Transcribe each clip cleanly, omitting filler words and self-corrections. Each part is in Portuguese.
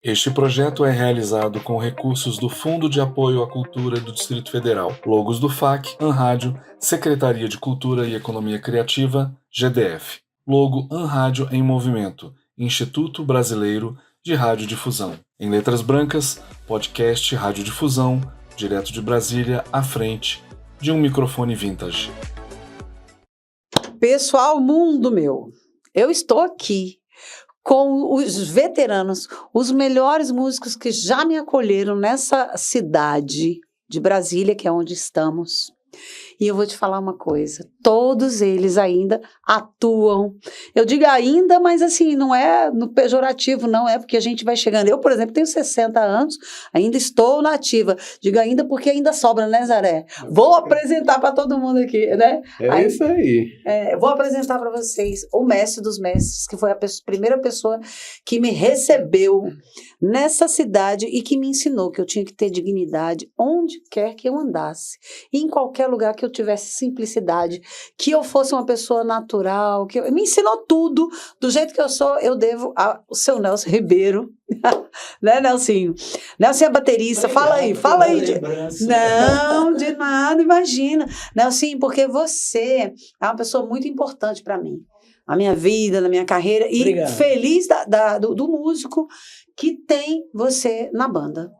Este projeto é realizado com recursos do Fundo de Apoio à Cultura do Distrito Federal, logos do FAC, ANRádio, Secretaria de Cultura e Economia Criativa, GDF. Logo ANRádio em Movimento, Instituto Brasileiro de Radiodifusão. Em letras brancas, podcast Radiodifusão, direto de Brasília, à frente de um microfone vintage. Pessoal, mundo meu, eu estou aqui com os veteranos, os melhores músicos que já me acolheram nessa cidade de Brasília, que é onde estamos. E eu vou te falar uma coisa, todos eles ainda atuam. Eu digo ainda, mas assim, não é no pejorativo, não é porque a gente vai chegando. Eu, por exemplo, tenho 60 anos, ainda estou na ativa. Digo ainda porque ainda sobra, né, Zaré? Vou apresentar para todo mundo aqui, né? Isso aí. Vou apresentar para vocês o mestre dos mestres, que foi a primeira pessoa que me recebeu nessa cidade e que me ensinou que eu tinha que ter dignidade onde quer que eu andasse. E em qualquer lugar que eu tivesse simplicidade, que eu fosse uma pessoa natural, me ensinou tudo, do jeito que eu sou, eu devo ao seu Nelson Ribeiro, né, Nelsinho? Nelson é baterista, fala aí. Não, de nada, imagina. Nelsinho, porque você é uma pessoa muito importante para mim, na minha vida, na minha carreira, e obrigado. Feliz do músico que tem você na banda.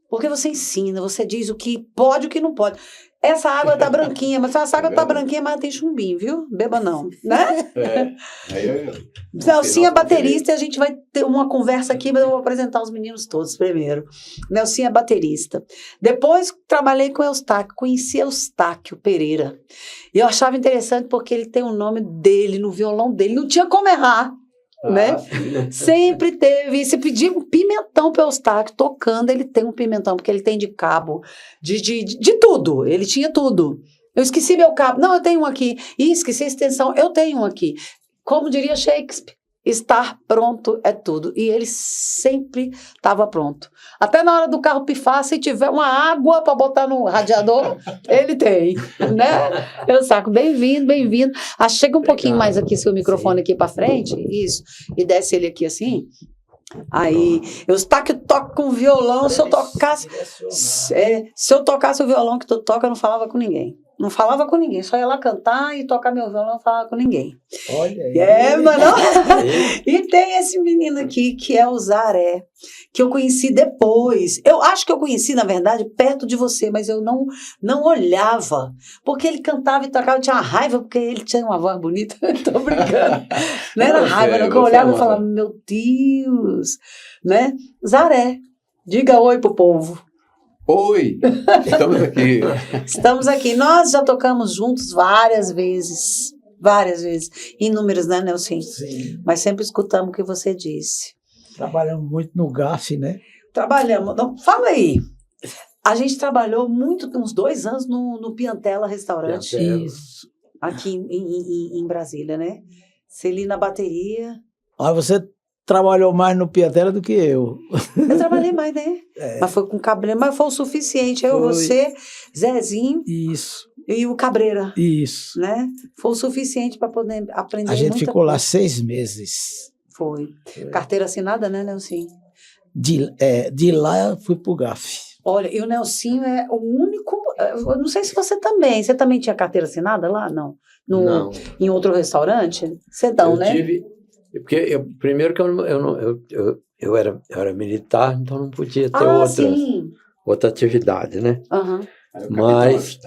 Porque você ensina, você diz o que pode e o que não pode. Essa água tá branquinha, mas essa água tá branquinha, mas tem chumbinho, viu? Beba não, né? Nelsinho é baterista e a gente vai ter uma conversa aqui, mas eu vou apresentar os meninos todos primeiro. Nelsinho é baterista. Depois trabalhei com Eustáquio, conheci Eustáquio Pereira. E eu achava interessante porque ele tem o nome dele no violão dele, não tinha como errar. Né? Sempre teve. Se pedir um pimentão para o Eustáquio tocando, ele tem um pimentão, porque ele tem de cabo, de tudo. Ele tinha tudo. Eu esqueci meu cabo. Não, eu tenho um aqui. Ih, esqueci a extensão. Eu tenho um aqui. Como diria Shakespeare, estar pronto é tudo. E ele sempre estava pronto. Até na hora do carro pifar, se tiver uma água para botar no radiador, ele tem, né? Eustáquio, bem-vindo. Chega um pouquinho mais aqui, seu microfone aqui para frente, isso, e desce ele aqui assim. Aí, Eustáquio toca com violão, se eu tocasse o violão que tu toca, eu não falava com ninguém. Não falava com ninguém, só ia lá cantar e tocar meu violão, não falava com ninguém. Olha aí. Mano. E tem esse menino aqui, que é o Zaré, que eu conheci depois. Eu acho que eu conheci, na verdade, perto de você, mas eu não olhava. Porque ele cantava e tocava, eu tinha uma raiva, porque ele tinha uma voz bonita. Tô brincando. Não era raiva, não, que eu olhava e falava, meu Deus, né? Zaré, diga oi pro povo. Oi, estamos aqui. Nós já tocamos juntos várias vezes, inúmeras, né, Nelson? Sim. Mas sempre escutamos o que você disse. Trabalhamos muito no GAF, né? Trabalhamos. Não, fala aí. A gente trabalhou muito, uns 2 anos, no Piantela Restaurante. Isso. Aqui em Brasília, né? Você na bateria. Você trabalhou mais no Piantela do que eu. Eu trabalhei mais, né? Mas foi com Cabreira, mas foi o suficiente. Eu, você, Zezinho. Isso. E o Cabreira. Isso. Né? Foi o suficiente para poder aprender. A gente muita ficou coisa. lá 6 meses. Foi. Carteira assinada, né, Nelsinho? De lá eu fui pro GAF. Olha, e o Nelsinho é o único. Eu não sei se você também. Você também tinha carteira assinada lá? Não. Não. Em outro restaurante? Você não, né? Porque primeiro que eu era militar, então não podia ter outra atividade, né? Aham. Mas...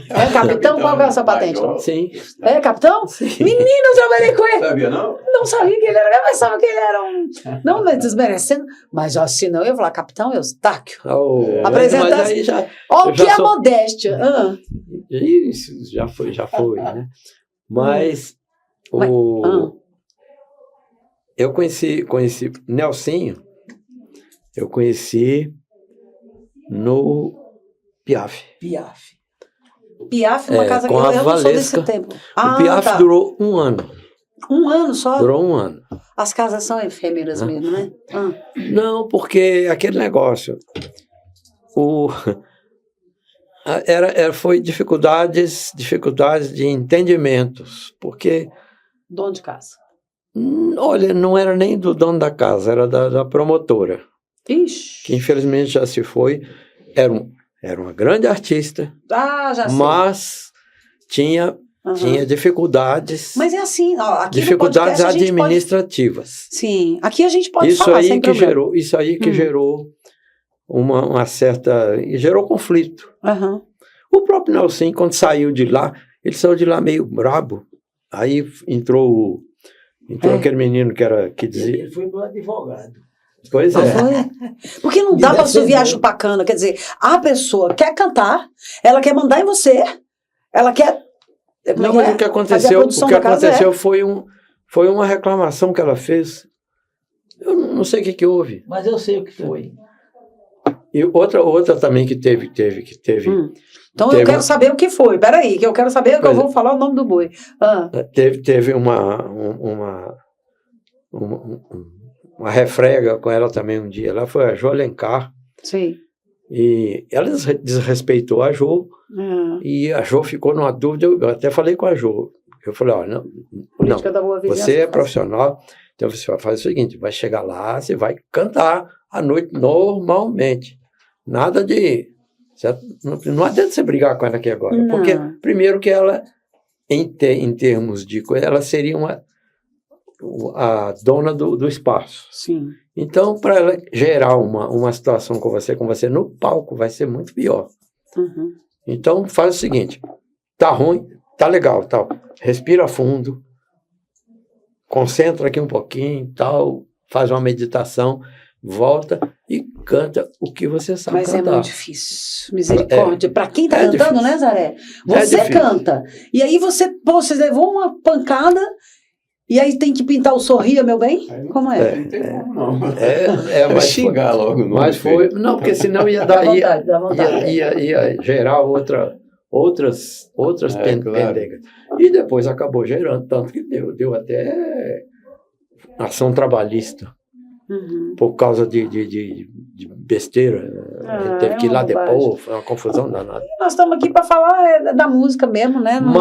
É capitão? Qual é a sua patente? Sim. É capitão? Sim. Menino, eu trabalhei com ele. Sabia, não? Não sabia que ele era, mas sabia que ele era um... Não, mas desmerecendo. Mas assim, não, eu ia falar, capitão Eustáquio. Apresentar... Mas aí já... Olha o que é modéstia. Isso, já foi, né? Mas... Eu conheci Nelsinho, eu conheci no Piaf. Piaf, uma casa que eu não sou desse tempo. O Piaf durou 1 ano. 1 ano só? Durou 1 ano. As casas são efêmeras mesmo, né? Não, porque aquele negócio, foi dificuldades de entendimentos, porque... Dono de casa. Olha, não era nem do dono da casa, era da promotora, Ixi. que infelizmente já se foi. Era uma grande artista, Já sei. mas tinha dificuldades. Mas é assim, ó, aqui dificuldades no podcast a gente administrativas. Sim, aqui a gente pode Isso falar aí sem que problema. gerou, isso aí que gerou uma certa, e gerou conflito. Aham. O próprio Nelson, quando saiu de lá, ele saiu de lá meio brabo. Aí entrou aquele menino que dizia. Ele foi pro advogado. Pois Ah, é. foi? Porque não dá pra assoviar chupacana. Quer dizer, a pessoa quer cantar, ela quer mandar em você, ela quer. Não, mas o que aconteceu, foi uma reclamação que ela fez. Eu não sei o que houve. Mas eu sei o que foi. E outra também que teve. Então eu quero saber o que foi. Peraí, que eu quero saber que eu vou falar o nome do boi. Teve uma refrega com ela também um dia. Ela foi a Jo Alencar. Sim. E ela desrespeitou a Jo. E a Jo ficou numa dúvida. Eu até falei com a Jo. Eu falei, olha, Política da boa vizinhança. Você é profissional, então você vai fazer o seguinte, vai chegar lá, você vai cantar à noite normalmente. Nada de... Não adianta você brigar com ela aqui agora. Não. Porque, primeiro que ela, em termos de coisa, ela seria a dona do espaço. Sim. Então, para ela gerar uma situação com você no palco, vai ser muito pior. Então, faz o seguinte, tá ruim, tá legal, tal. Respira fundo, concentra aqui um pouquinho, tal, faz uma meditação, volta e canta o que você sabe cantar. Mas é muito difícil. Misericórdia. Para quem tá cantando, difícil. né, Zaré? Você canta. E aí você levou uma pancada e aí tem que pintar o sorria, meu bem? Como é? Não tem como, não. Mas xingar logo. Mas foi... Não, porque senão ia dar... Dá vontade. Ia gerar outras pendegas. E depois acabou gerando, tanto que deu até ação trabalhista. Por causa de besteira. Teve que ir lá depois, foi uma confusão danada. Nós estamos aqui para falar da música mesmo, né? Não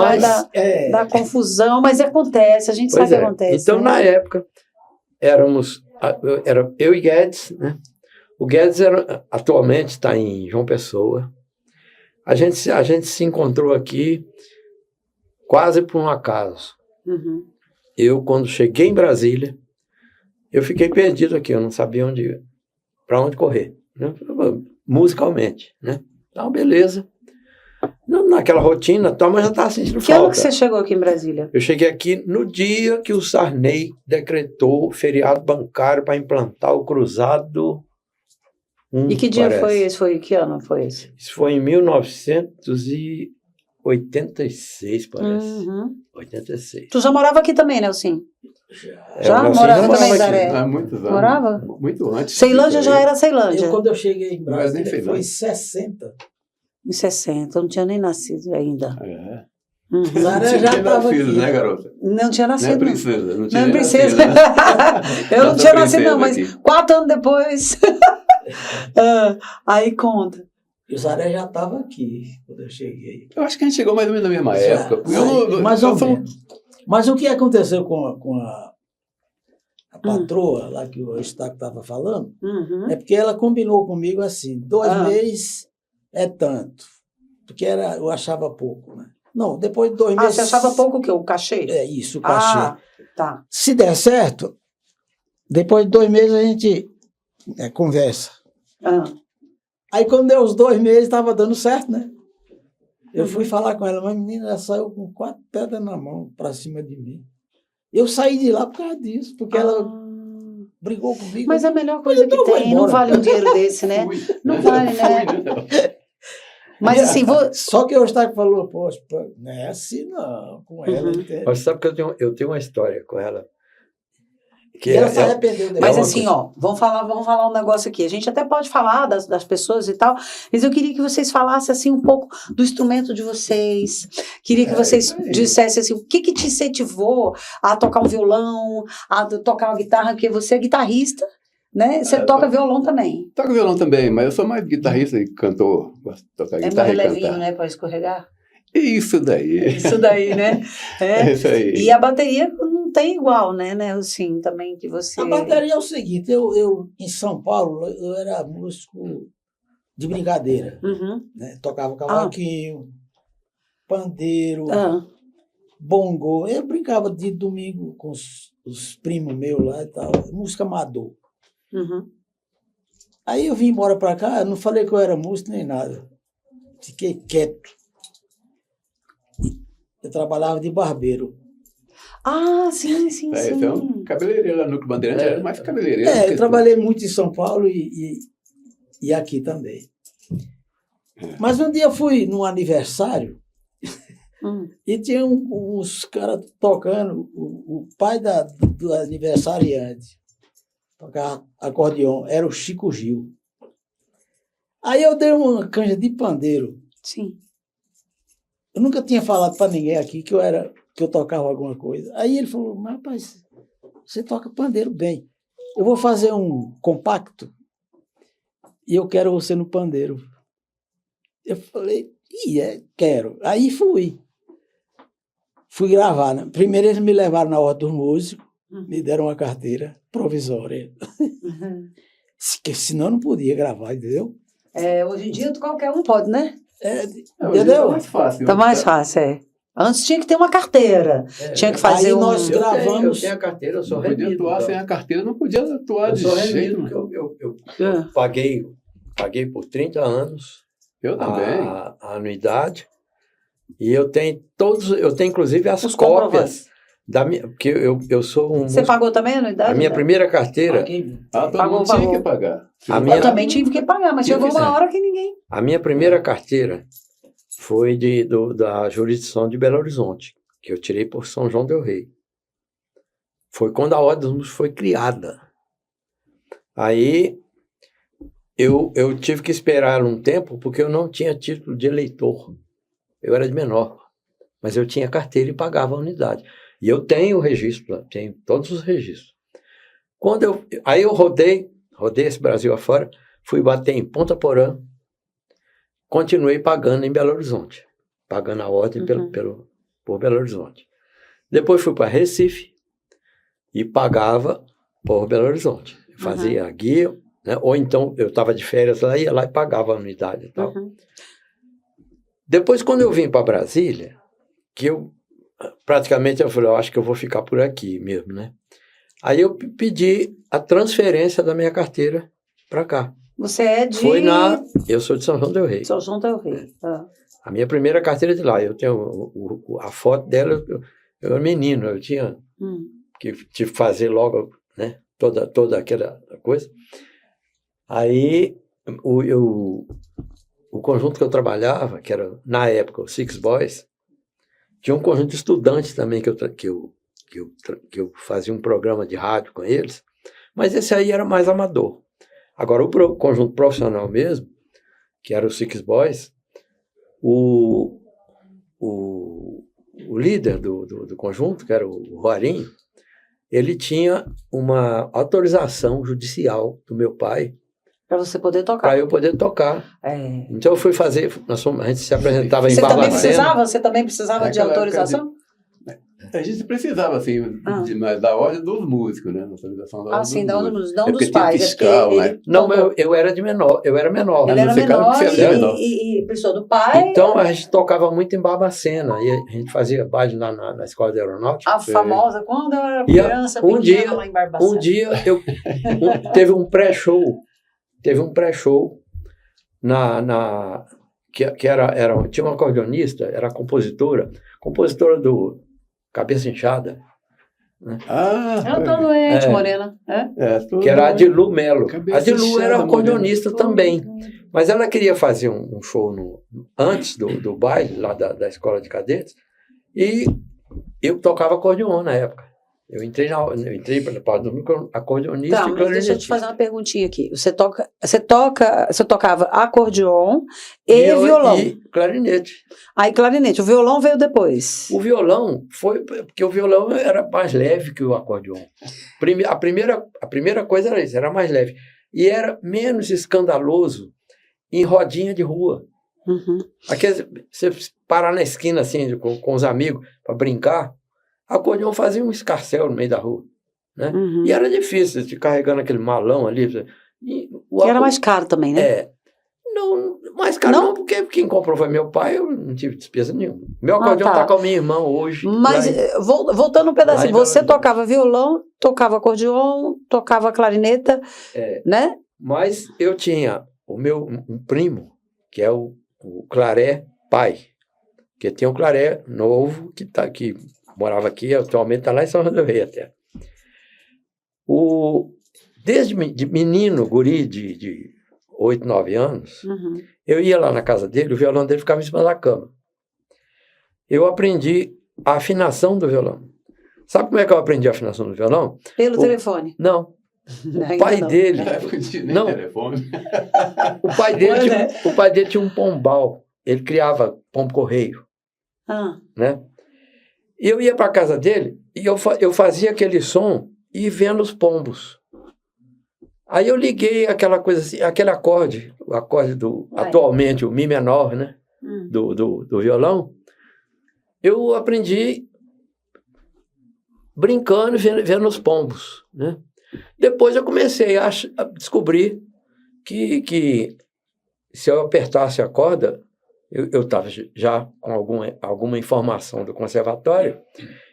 da confusão, mas acontece, a gente sabe que acontece. Então, na época, era eu e Guedes, né? O Guedes atualmente está em João Pessoa. A gente se encontrou aqui quase por um acaso. Eu, quando cheguei em Brasília, eu fiquei perdido aqui, eu não sabia para onde correr, né? Musicalmente, né? Então, beleza. Naquela rotina, mas já estava sentindo falta. Que ano que você chegou aqui em Brasília? Eu cheguei aqui no dia que o Sarney decretou feriado bancário para implantar o cruzado. E que dia foi esse? Que ano foi esse? Isso foi em 1986, parece. 86. Tu já morava aqui também, Nelson? Já morava também, Zaré? Há muitos anos. Morava? Muito antes. Ceilândia já era Ceilândia. Quando eu cheguei em Brasília, nem foi em 60. Em 60, eu não tinha nem nascido ainda. Zaré já estava aqui. Né, garota? Não tinha Não é nascido. princesa. Não tinha Não é nem princesa. nascido. Eu não tinha nascido, não, mas aqui. 4 anos depois. Aí conta. E o Zaré já estava aqui quando eu cheguei. Eu acho que a gente chegou mais ou menos na mesma Já, época. mais ou menos. Mas o que aconteceu com a patroa lá que o Eustáquio estava falando, é porque ela combinou comigo assim, 2 meses é tanto. Porque eu achava pouco, né? Não, depois de 2 meses... Você achava pouco o quê? O cachê? É isso, o cachê. Tá. Se der certo, depois de 2 meses a gente conversa. Aí quando deu os 2 meses, estava dando certo, né? Eu fui falar com ela, mas menina, ela saiu com 4 pedras na mão para cima de mim. Eu saí de lá por causa disso, porque ela brigou comigo. Mas a melhor coisa que tem, não vale um dinheiro desse, né? Não vale, né? Mas assim, Só que o Eustáquio falou, poxa, não é assim não, com ela. Mas sabe que eu tenho uma história com ela. Que ela se arrependeu dela. Mas assim, vamos falar um negócio aqui. A gente até pode falar das pessoas e tal, mas eu queria que vocês falassem assim um pouco do instrumento de vocês. Queria que vocês dissessem assim, o que te incentivou a tocar um violão, a tocar uma guitarra, porque você é guitarrista, né? Você toca violão também. Toco violão também, mas eu sou mais guitarrista e cantor. Gosto de tocar guitarra mais e levinho, cantar. né, para escorregar? Isso daí. Isso daí, né? É isso aí. E a bateria não tem igual, né? Assim, também que você... A bateria é o seguinte, eu em São Paulo, eu era músico de brigadeira, Uhum. né? Tocava cavaquinho, pandeiro, Ah. bongô. Eu brincava de domingo com os primos meus lá e tal, música amador. Uhum. Aí eu vim embora para cá, eu não falei que eu era músico nem nada. Fiquei quieto. Eu trabalhava de barbeiro. Ah, sim, sim, É, sim. então, cabeleireiro lá no Núcleo Bandeirante era mais cabeleireiro. do É, que eu trabalhei muito em São Paulo e aqui também. Mas um dia eu fui num aniversário e tinha uns caras tocando, o pai do aniversariante tocava acordeon, era o Chico Gil. Aí eu dei uma canja de pandeiro. Sim. Eu nunca tinha falado para ninguém aqui que eu tocava alguma coisa. Aí ele falou, mas rapaz, você toca pandeiro bem. Eu vou fazer um compacto e eu quero você no pandeiro. Eu falei, quero. Aí fui. Fui gravar. Né? Primeiro eles me levaram na Ordem dos Músicos, me deram uma carteira provisória. Uhum. Porque senão eu não podia gravar, entendeu? Hoje em dia qualquer um pode, né? Entendeu? Tá mais fácil. Tá mais fácil, é. Antes tinha que ter uma carteira. Tinha que fazer Aí nós Eu gravamos. tenho a carteira, eu sou Não podia remido. atuar então. sem a carteira, não podia atuar Eu de sou jeito remido, nenhum. porque eu paguei por 30 anos Eu também. a anuidade. E eu tenho inclusive as Os cópias comprovantes. porque eu sou um Você músico. pagou também a anuidade? A minha Não? primeira carteira, Paguei. Todo Pagou, mundo tinha pagou. que pagar. A Eu minha- também tive que pagar, mas chegou uma hora que ninguém... a minha primeira carteira foi da jurisdição de Belo Horizonte, que eu tirei por São João del Rei. Foi quando a Ordem dos Músicos foi criada. Aí eu tive que esperar um tempo porque eu não tinha título de eleitor. Eu era de menor, mas eu tinha carteira e pagava a unidade. E eu tenho o registro, tenho todos os registros. Aí eu rodei esse Brasil afora, fui bater em Ponta Porã, continuei pagando em Belo Horizonte, pagando a ordem por Belo Horizonte. Depois fui para Recife e pagava por Belo Horizonte. Fazia a guia, né? Ou então eu estava de férias lá, ia lá e pagava a unidade e tal. Depois, quando eu vim para Brasília, que eu falei, eu acho que eu vou ficar por aqui mesmo, né? Aí eu pedi a transferência da minha carteira para cá. Você é de... Eu sou de São João del Rei. São João del Rei. A minha primeira carteira é de lá. Eu tenho a foto dela, eu era menino, eu tinha que tive que fazer logo, né? Toda aquela coisa. Aí o conjunto que eu trabalhava, que era na época o Six Boys, tinha um conjunto de estudantes também que eu fazia um programa de rádio com eles, mas esse aí era mais amador. Agora, o conjunto profissional mesmo, que era o Six Boys, o líder do conjunto, que era o Roarinho, ele tinha uma autorização judicial do meu pai para você poder tocar. Para eu poder tocar. Então eu fui fazer, a gente se apresentava em Barbacena. Você também precisava de autorização? A gente precisava, assim, da ordem dos músicos, né? Autorização da ordem da ordem dos músicos, não dos tinha pais. fiscal, né? Não, eu era menor. Ele era menor e precisou do pai. Então a gente tocava muito em Barbacena. E a gente fazia baile na escola de aeronáutica. A famosa, quando eu era criança, pequena lá em Barbacena. Um dia teve um pré-show. Tinha uma acordeonista, era compositora do Cabeça Inchada. Né? Ela tá doente, morena. Que era a Adilu Melo. A Adilu era acordeonista também. Mas ela queria fazer um show antes do baile, lá da escola de cadetes, e eu tocava acordeon na época. Eu entrei para parte do acordeonista e clarinetista. Deixa eu te fazer uma perguntinha aqui. Você tocava acordeon e violão. E clarinete. Aí clarinete. O violão veio depois. O violão foi porque o violão era mais leve que o acordeon. A primeira coisa era isso, era mais leve. E era menos escandaloso em rodinha de rua. Uhum. Aqueles, você parar na esquina assim, com os amigos, para brincar, acordeon fazia um escarcéu no meio da rua. Né? Uhum. E era difícil, de carregando aquele malão ali. E era mais caro também, né? Não, mais caro não, porque quem comprou foi meu pai, eu não tive despesa nenhuma. Meu acordeon tá com a minha irmã hoje. Mas, voltando um pedacinho, você tocava violão, tocava acordeon, tocava clarineta, né? Mas eu tinha um primo, que é o Claré pai, que tem um Claré novo, que morava aqui, atualmente está lá em São Rodeio até. Desde de menino, guri de 8, 9 anos, eu ia lá na casa dele, o violão dele ficava em cima da cama. Eu aprendi a afinação do violão. Sabe como é que eu aprendi a afinação do violão? Pelo telefone? Não. O pai dele... Não. Telefone. O pai dele tinha um pombal. Ele criava pombo-correio. Né? Eu ia para a casa dele e eu fazia aquele som e vendo os pombos. Aí eu liguei aquela coisa assim, aquele acorde, o acorde atualmente, o Mi menor, né? Do violão. Eu aprendi brincando, vendo os pombos, né? Depois eu comecei a descobrir que se eu apertasse a corda, eu estava já com alguma informação do conservatório,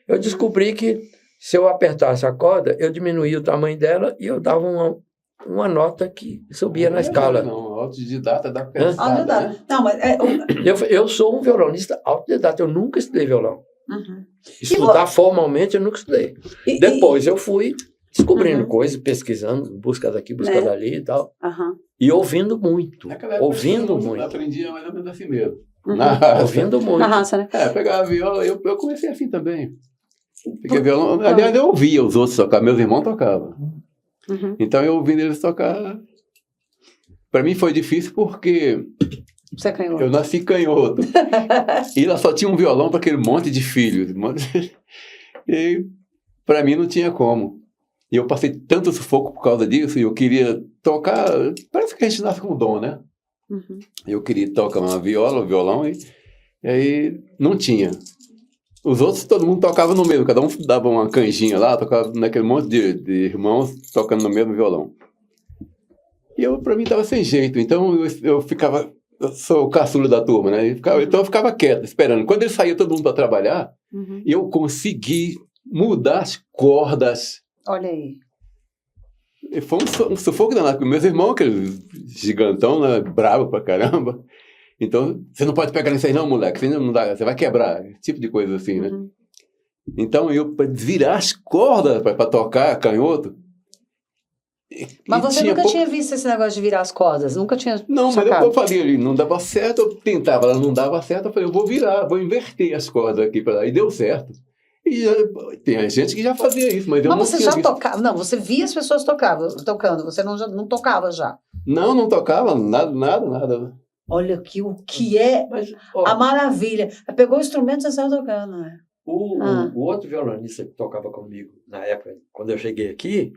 eu descobri que se eu apertasse a corda, eu diminuía o tamanho dela e eu dava uma nota que subia na escala. Não, autodidata dá pensada, né? Não, mas eu sou um violonista autodidata, eu nunca estudei violão. Estudar formalmente eu nunca estudei. Depois eu fui descobrindo coisas, pesquisando, busca daqui, busca dali e tal. E ouvindo muito. Ouvindo muito. Eu aprendia mais ou menos assim mesmo. Ouvindo muito. Na raça, né? Pegava viola, eu comecei assim também. Porque violão, aliás, eu ouvia os outros tocar, meus irmãos tocavam. Então eu ouvindo eles tocar. Para mim foi difícil porque você é canhoto. Eu nasci canhoto. E ela só tinha um violão para aquele monte de filhos. E para mim não tinha como. E eu passei tanto sufoco por causa disso, e eu queria tocar. Parece que a gente nasce com dom, né? Eu queria tocar uma viola, um violão, e aí não tinha. Os outros, todo mundo tocava no mesmo, cada um dava uma canjinha lá, tocava naquele monte de irmãos tocando no mesmo violão. E para mim estava sem jeito, então eu ficava, eu sou o caçula da turma, né? Então eu ficava quieto, esperando. Quando ele saía todo mundo para trabalhar, eu consegui mudar as cordas. Olha aí. E foi um sufoco danado, porque meus irmãos, aquele gigantão, né, bravo pra caramba. Então, você não pode pegar nisso aí não, moleque, você não dá, você vai quebrar, esse tipo de coisa assim, né? Então, eu, para virar as cordas para tocar canhoto... Mas você nunca tinha visto esse negócio de virar as cordas? Nunca tinha Não, sacado. mas eu falei ali, não dava certo, eu tentava, ela não dava certo, eu falei, eu vou virar, vou inverter as cordas aqui para lá, e deu certo. E tem gente que já fazia isso, mas eu não você tinha já visto. tocava? Não, você via as pessoas tocando, você não tocava já? Não tocava, nada. Olha o que é a maravilha. Pegou o instrumento e você saiu tocando, né? O outro violonista que tocava comigo na época, quando eu cheguei aqui,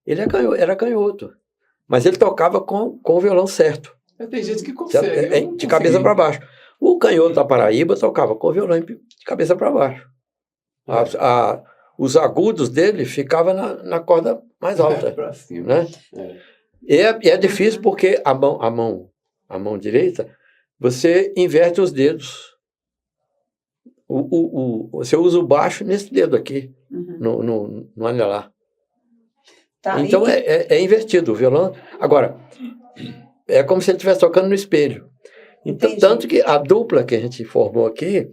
ele era canhoto. Mas ele tocava com o violão certo. Tem gente que consegue. De cabeça para baixo. O canhoto da Paraíba tocava com o violão de cabeça para baixo. Os agudos dele ficavam na corda mais alta. Pra cima. Né? E é difícil porque a mão direita, você inverte os dedos. Você usa o baixo nesse dedo aqui, no anelar. Tá, então é invertido o violão. Agora, é como se ele estivesse tocando no espelho. Então, tanto que a dupla que a gente formou aqui,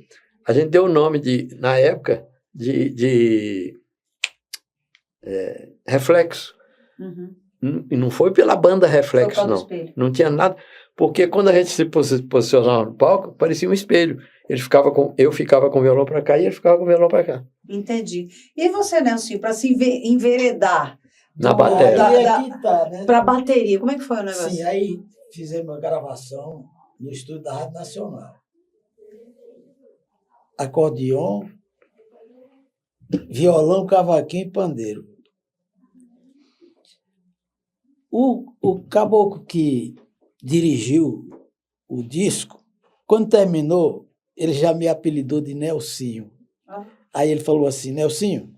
a gente deu o nome na época, de Reflexo. E não foi pela banda Reflexo, não. Não tinha nada. Porque quando a gente se posicionava no palco, parecia um espelho. Eu ficava com o violão para cá e ele ficava com o violão para cá. Entendi. E você, Nelson, para se enveredar na bateria? Né? Para bateria, como é que foi o negócio? Sim, aí fizemos uma gravação no estúdio da Rádio Nacional. Acordeon, violão, cavaquinho e pandeiro. O caboclo que dirigiu o disco Quando terminou, ele já me apelidou de Nelsinho. Aí ele falou assim, Nelsinho,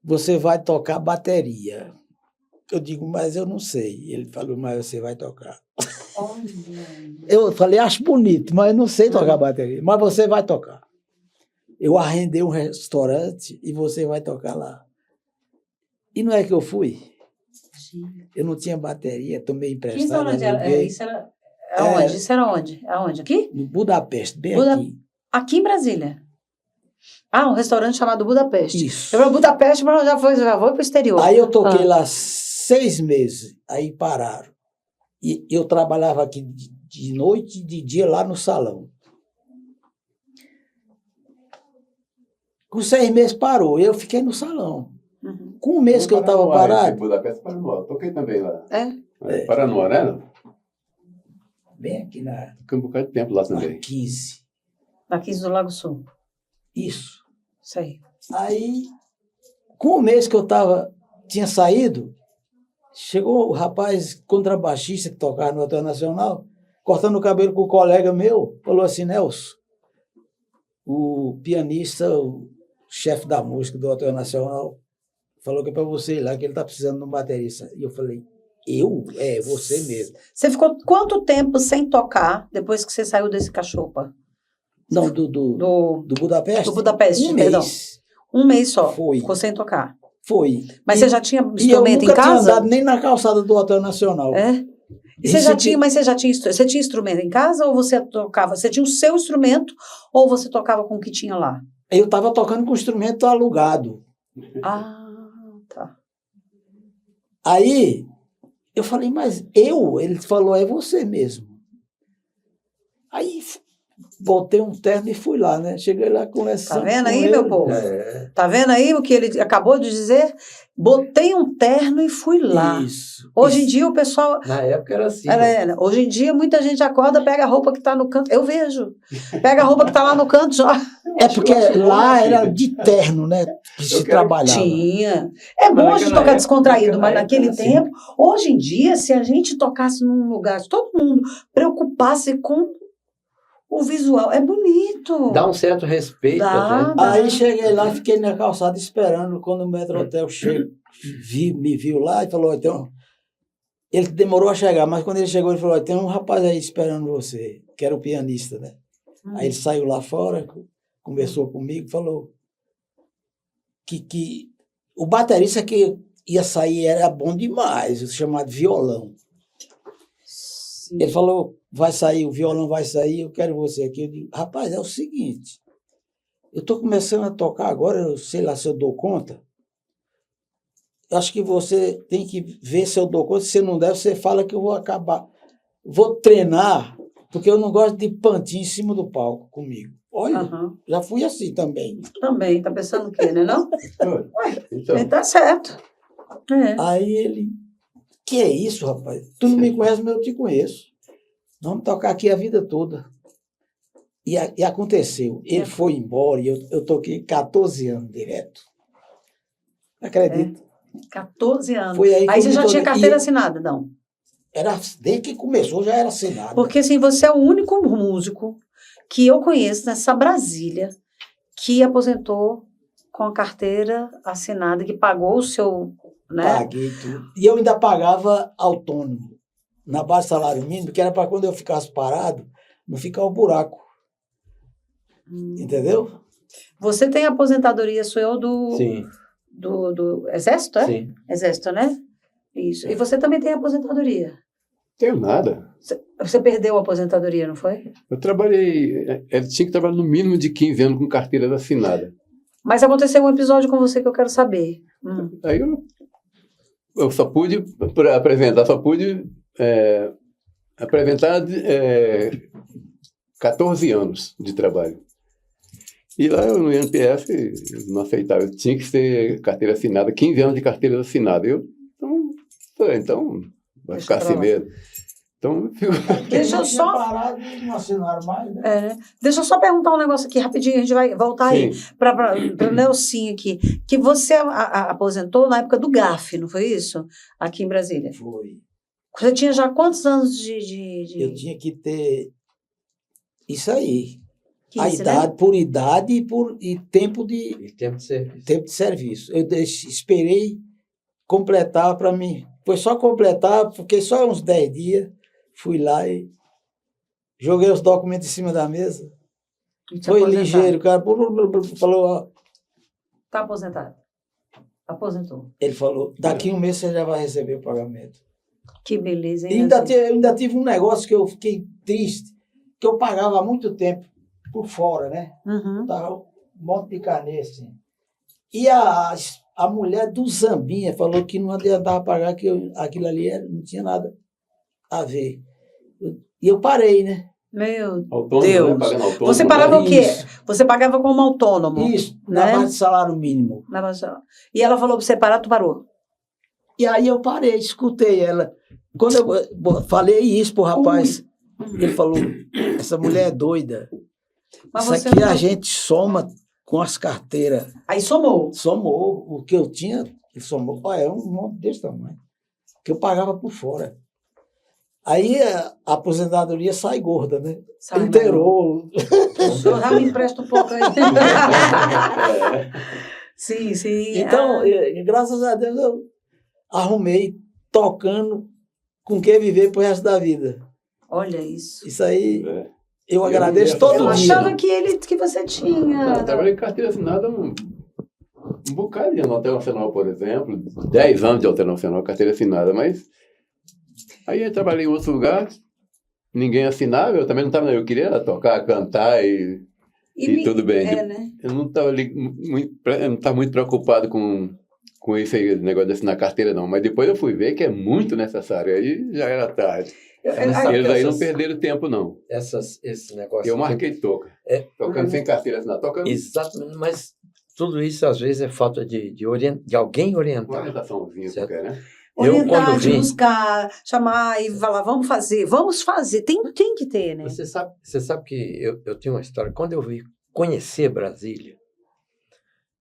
você vai tocar bateria. Eu digo, mas eu não sei. Ele falou, mas você vai tocar. Eu falei, acho bonito, mas eu não sei tocar bateria. Mas você vai tocar. Eu arrendei um restaurante e você vai tocar lá. E não é que eu fui? Eu não tinha bateria, tomei emprestado. Que restaurante era? Isso era aonde? Isso era onde? Aonde? Aqui? No Budapeste, bem aqui. Aqui em Brasília. Ah, um restaurante chamado Budapeste. Isso. Eu falei, Budapeste, mas já foi para o exterior. Aí eu toquei lá 6 meses, aí pararam. E eu trabalhava aqui de noite e de dia lá no salão. Com 6 meses parou, eu fiquei no salão. Uhum. Com 1 mês que eu estava parado. Budapeste, Paranoá. Toquei também lá. É? Paranoá, né? Bem aqui na Fiquei um bocado de tempo lá também. 15. Na 15 do Lago Sul. Isso. Isso aí. Aí, com 1 mês que eu tinha saído, chegou o rapaz contrabaixista que tocava no Hotel Nacional, cortando o cabelo com um colega meu, falou assim, Nelson, o pianista, o chefe da música do Hotel Nacional, falou que é para você ir lá, que ele está precisando de um baterista. E eu falei, eu? É, você mesmo. Você ficou quanto tempo sem tocar depois que você saiu desse cachopa? Não, do Budapeste? Do Budapeste, 1 perdão. mês. 1 mês só. Foi. Ficou sem tocar. Foi. Mas você já tinha E eu instrumento nunca em casa? tinha andado nem na calçada do Hotel Nacional. É? E você tinha instrumento em casa ou você tocava? Você tinha o seu instrumento ou você tocava com o que tinha lá? Eu estava tocando com instrumento alugado. Ah, tá. Aí, eu falei, mas eu? Ele falou, é você mesmo. Aí, botei um terno e fui lá, né? Cheguei lá conversando. Tá vendo com aí, ele. meu povo? Tá vendo aí o que ele acabou de dizer? Botei um terno e fui lá. Isso. Hoje em dia o pessoal... Na época era assim. Hoje em dia muita gente acorda, pega a roupa que tá no canto. Eu vejo. Pega a roupa que tá lá no canto já. É porque lá era de terno, né? Que se trabalhava. Tinha. É bom a gente tocar descontraído, mas naquele era assim. tempo, hoje em dia, se a gente tocasse num lugar, se todo mundo preocupasse com o visual, é bonito. Dá um certo respeito Dá. até. Aí cheguei lá, fiquei na calçada esperando. Quando o Metrotel me viu lá e falou, então... Ele demorou a chegar, mas quando ele chegou, ele falou, tem um rapaz aí esperando você, que era o pianista, né? Aí ele saiu lá fora, conversou comigo, falou que o baterista que ia sair era bom demais, chamado violão. Sim. Ele falou, vai sair, o violão vai sair, eu quero você aqui. Eu digo, rapaz, é o seguinte, eu estou começando a tocar agora, eu sei lá se eu dou conta. Eu acho que você tem que ver se eu dou conta, se você não der, você fala que eu vou acabar. Vou treinar, porque eu não gosto de pantinho em cima do palco comigo. Olha, já fui assim também. Também, tá pensando o quê, né não? Então, Ele tá certo. É. Aí ele, que é isso, rapaz? Tu não me conhece, mas eu te conheço. Vamos tocar aqui a vida toda. E aconteceu. Ele foi embora e eu toquei 14 anos direto. Acredita? 14 anos. Foi aí que Aí eu você me já tinha tornei- carteira assinada, não? Era, desde que começou já era assinado. Porque assim, você é o único músico que eu conheço nessa Brasília que aposentou com a carteira assinada, que pagou o seu, né? Paguei tudo. E eu ainda pagava autônomo, na base de salário mínimo, que era para quando eu ficasse parado, não ficar o buraco. Entendeu? Você tem aposentadoria, sou eu Sim, do Exército, é? sim. Exército, né? Isso. E você também tem aposentadoria. tenho nada. Você perdeu a aposentadoria, não foi? Eu trabalhei, eu tinha que trabalhar no mínimo de 15 anos com carteira assinada. Mas aconteceu um episódio com você que eu quero saber. Aí eu só pude apresentar, apresentar 14 anos de trabalho. E lá no INPS eles não aceitava, eu tinha que ter carteira assinada, 15 anos de carteira assinada. Então vai ficar assim mesmo. Então, Deixa eu só... Parado, não assinaram mais, né? É. Deixa eu só perguntar um negócio aqui rapidinho, a gente vai voltar aí sim, para o Nelsinho aqui. Que você aposentou na época do GAF, não foi isso? Aqui em Brasília. Foi. Você tinha já quantos anos de... Eu tinha que ter Isso aí. A 15, idade, né? por idade e tempo E tempo de serviço. de serviço. Eu esperei completar para mim. Foi só completar, fiquei só uns 10 dias, fui lá e joguei os documentos em cima da mesa. E te Foi aposentar. ligeiro, o cara falou, ó, Tá aposentado. Aposentou. ele falou, daqui um mês você já vai receber o pagamento. Que beleza, E hein? ainda tive um negócio que eu fiquei triste, que eu pagava há muito tempo por fora, né? Uhum. Tava um monte de canê, assim. E a mulher do Zambinha falou que não adiantava pagar, que aquilo ali não tinha nada a ver. E eu parei, né? Meu Autônomo, Deus. né? Pagando autônomo. Você pagava o quê? Isso. Você pagava como autônomo. Isso, na né? base de salário mínimo. Na base- E ela falou pra você parar, tu parou. E aí eu parei, escutei ela. Quando eu falei isso pro rapaz, ele falou, essa mulher é doida. Mas Isso você aqui não- a gente soma com as carteiras. Aí somou. Somou o que eu tinha, ele somou. Olha, é um monte desse tamanho. Que eu pagava por fora. Aí a aposentadoria sai gorda, né? Sai, Inteirou. O senhor já me empresta um pouco aí. Sim, sim. Então, graças a Deus, eu arrumei tocando com quem viver pro resto da vida. Olha isso. Isso aí, É. eu agradeço todo Eu dia. achava que você tinha. Eu trabalhei em carteira assinada um bocado de ano Hotel Nacional, por exemplo. 10 anos de Hotel Nacional, carteira assinada, mas aí eu trabalhei em outros lugares, ninguém assinava, eu também não estava, eu queria tocar, cantar e tudo bem. Né? Eu não estava muito preocupado com esse aí, negócio de assinar carteira, não. Mas depois eu fui ver que é muito necessário. Aí já era tarde. Sabe Eles que aí não essas- perderam tempo, não. Esse negócio. Eu marquei toca. É. Tocando sem carteira assinada. Tocando Exatamente, mas tudo isso às vezes é falta de alguém uma orientar. orientaçãozinha Certo. qualquer, né? Eu, Orientar, quando de vim- buscar, chamar e falar, vamos fazer. Tem que ter, né? Você sabe que eu tenho uma história. Quando eu vim conhecer Brasília,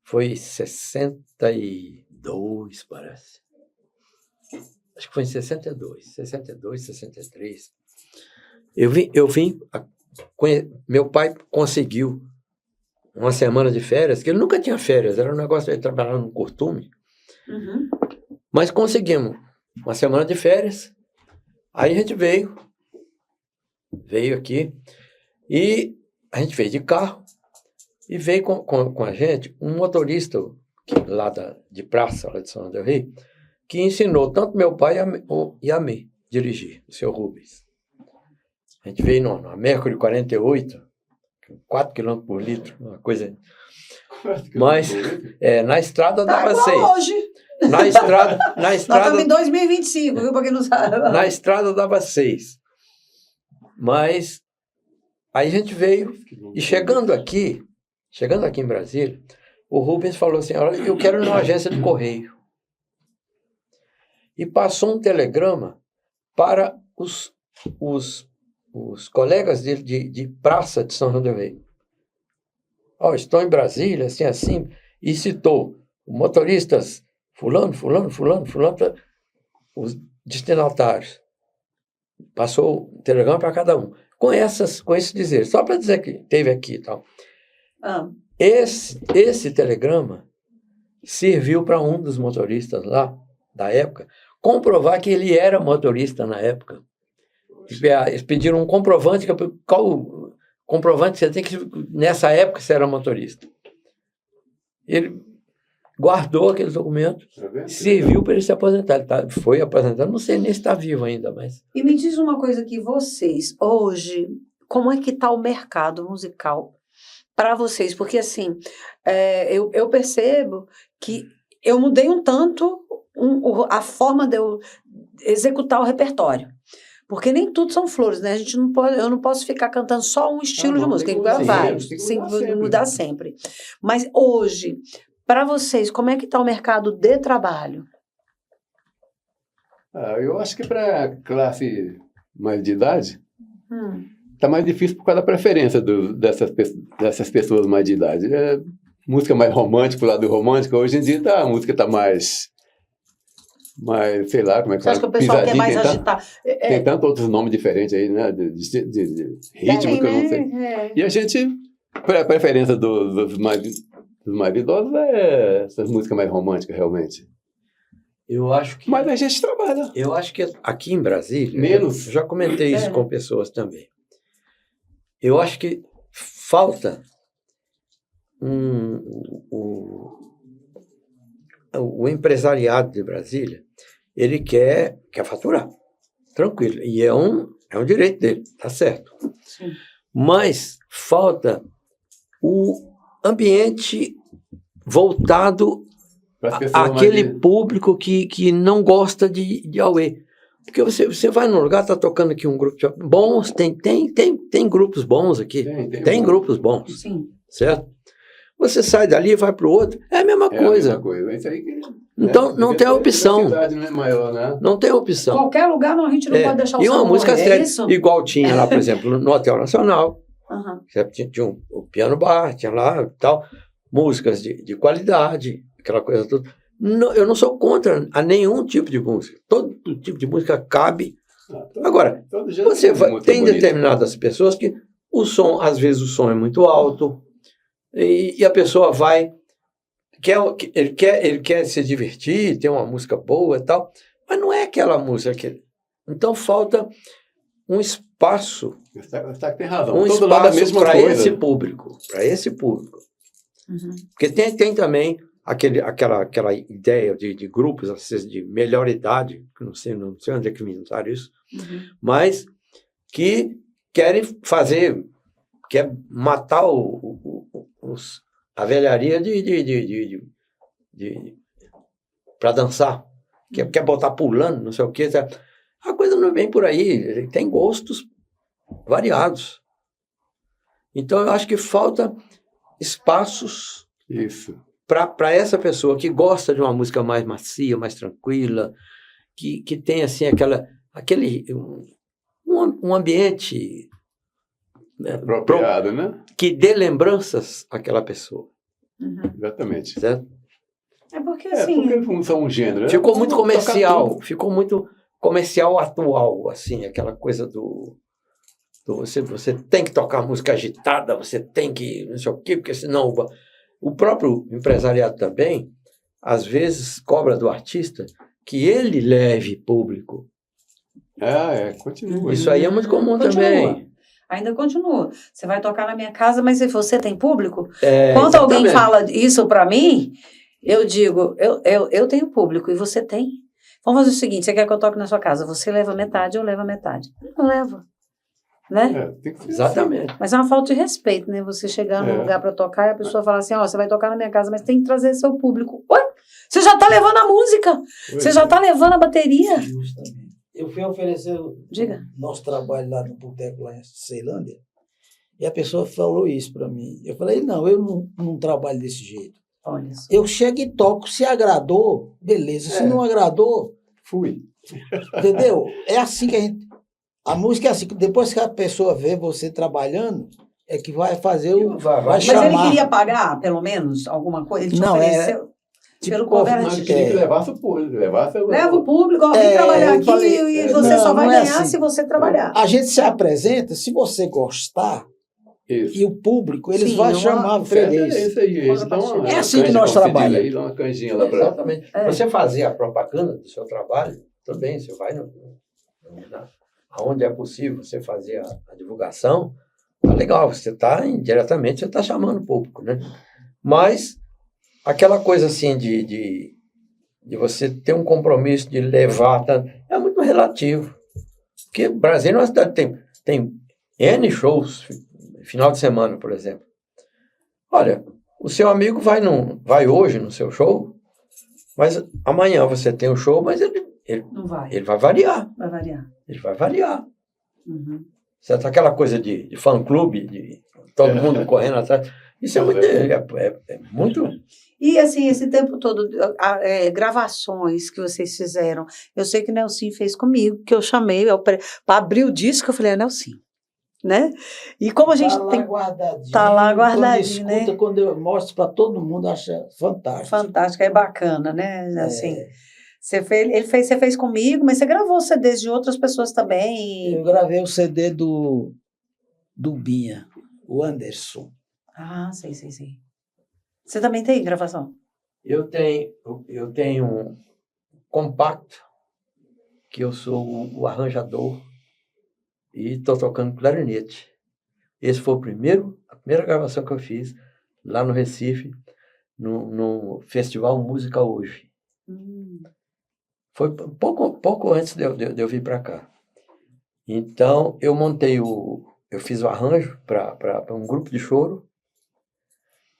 foi em 62, parece. Acho que foi em 62, 63. Eu vim meu pai conseguiu uma semana de férias, que ele nunca tinha férias, era um negócio de trabalhar no Curtume. Uhum. Mas conseguimos uma semana de férias. Aí a gente veio aqui e a gente veio de carro e veio com a gente um motorista lá de praça, lá de São João del Rei, que ensinou tanto meu pai e a mim dirigir, o seu Rubens. A gente veio na Mercury 48, 4 km por litro, uma coisa. Mas na estrada Tá dava igual 6. hoje. Na estrada, Nós estamos em 2025, viu? Pra quem não sabe. na estrada dava 6. Mas aí a gente veio e chegando aqui em Brasília, o Rubens falou assim, olha, eu quero ir numa agência de correio. E passou um telegrama para os colegas dele de praça de São João del Rei. Ó, estou em Brasília, assim, e citou motoristas fulano, os destinatários. Passou o telegrama para cada um. Com esse dizer, só para dizer que teve aqui e tal. Ah, Esse telegrama serviu para um dos motoristas lá, da época, comprovar que ele era motorista na época. Eles pediram um comprovante, qual comprovante você tem que, nessa época, você era motorista. Ele guardou aquele documento, serviu para ele se aposentar. Ele foi aposentado, não sei nem se está vivo ainda, mas... e me diz uma coisa que vocês, hoje, como é que está o mercado musical para vocês? Porque, assim, eu percebo que eu mudei um tanto a forma de eu executar o repertório. Porque nem tudo são flores, né? Eu não posso ficar cantando só um estilo de música, tem que mudar vários, tem que mudar sempre. Mas hoje, para vocês, como é que está o mercado de trabalho? Eu acho que para a classe mais de idade, está mais difícil por causa da preferência dessas pessoas mais de idade. Música mais romântica, pro lado romântico, hoje em dia a música está mais Mas, sei lá, como é que Você acha que fala? o pessoal quer Pisadinha, mais tem agitar? tem tantos outros nomes diferentes aí, né? De ritmo que eu não sei. E a gente, a preferência dos mais idosos é essas músicas mais românticas, realmente. Eu acho que... Mas a gente trabalha. Eu acho que aqui em Brasília... Menos. Eu já comentei isso com pessoas também. Eu acho que falta o empresariado de Brasília, ele quer faturar, tranquilo. E é um direito dele, tá certo. Sim. Mas falta o ambiente voltado àquele público que não gosta de auê. Porque você vai num lugar, tá tocando aqui um grupo de bons, tem grupos bons aqui. Tem grupos bons. Sim. Certo? Você sai dali e vai para o outro, é a mesma coisa. A mesma coisa. Isso aí que, então, não tem opção. Não é maior, né? Não tem opção. Qualquer lugar a gente não pode deixar o E uma samba música morrer, séria, isso? igual tinha lá, por exemplo, no Hotel Nacional. Uhum. Tinha o piano bar, tinha lá tal, músicas de qualidade, aquela coisa toda. Não, eu não sou contra a nenhum tipo de música. Todo tipo de música cabe. Agora, você tem determinadas pessoas que às vezes o som é muito alto, e a pessoa vai, ele quer se divertir, ter uma música boa e tal, mas não é aquela música. Então falta um espaço, tem razão. um espaço para esse público. Uhum. Porque tem também aquela ideia de grupos de melhor idade, que não sei onde é que me usaram isso, mas que querem quer matar a velharia para dançar, quer botar pulando, não sei o quê. A coisa não é bem por aí, tem gostos variados. Então eu acho que falta espaços para essa pessoa que gosta de uma música mais macia, mais tranquila, que tem assim um ambiente apropriado, né? Que dê lembranças àquela pessoa. Uhum. Exatamente. Certo? É porque assim... porque são um gênero. Ficou muito comercial, ficou muito comercial atual, assim, aquela coisa do você tem que tocar música agitada, você tem que não sei o quê, porque senão o próprio empresariado também, às vezes, cobra do artista que ele leve público. Continua. Isso aí é muito comum também. Ainda continua. Você vai tocar na minha casa, mas se você tem público? Quando exatamente. alguém fala isso para mim, eu digo, eu tenho público e você tem. Vamos fazer o seguinte, você quer que eu toque na sua casa? Você leva metade, eu levo a metade. Eu levo. Né? Tem que ser exatamente. Assim. Mas é uma falta de respeito, né? Você chegar num lugar para tocar e a pessoa fala assim, você vai tocar na minha casa, mas tem que trazer seu público. Ué? Você já tá levando a música. Você já tá levando a bateria. Justamente. Eu fui oferecer nosso trabalho lá no boteco, lá em Ceilândia, e a pessoa falou isso para mim. Eu falei, não, eu não trabalho desse jeito. Olha isso. Eu chego e toco, se agradou, beleza. Se não agradou, fui. Entendeu? É assim que a música é assim, que depois que a pessoa vê você trabalhando, é que vai fazer vai chamar. Mas ele queria pagar, pelo menos, alguma coisa? Ele te ofereceu? Pelo Mas queria que levasse o público. Leva o público, vem trabalhar aqui e você só vai ganhar assim. Se você trabalhar. A gente se apresenta, se você gostar, e o público, eles vão chamar freguês. É assim que nós trabalhamos. Aí, dá uma canjinha lá pra... Exatamente. Você fazer a propaganda do seu trabalho, também, você vai aonde é possível você fazer a divulgação, tá legal, você está indiretamente, você está chamando o público, né? Mas aquela coisa assim de você ter um compromisso de levar, é muito relativo. Porque o Brasil é uma cidade que tem N shows, final de semana, por exemplo. Olha, o seu amigo vai hoje no seu show, mas amanhã você tem um show, mas ele vai variar. Ele vai variar. Uhum. Certo? Aquela coisa de fã-clube, de todo mundo correndo atrás. Isso é muito... E assim, esse tempo todo, gravações que vocês fizeram, eu sei que Nelson fez comigo, que eu chamei para abrir o disco, eu falei, Nelson, né? E como a gente tá lá guardadinho, quando escuta, quando eu mostro para todo mundo, acha fantástico. Fantástico, é bacana, né? Assim, Você fez comigo, mas você gravou CDs de outras pessoas também. Eu gravei o CD do Binha, o Anderson. Ah, sei. Você também tem gravação? Eu tenho um compacto, que eu sou o arranjador e estou tocando clarinete. Esse foi a primeira gravação que eu fiz lá no Recife, no Festival Música Hoje. Foi pouco antes de eu vir para cá. Então, eu fiz o arranjo para um grupo de choro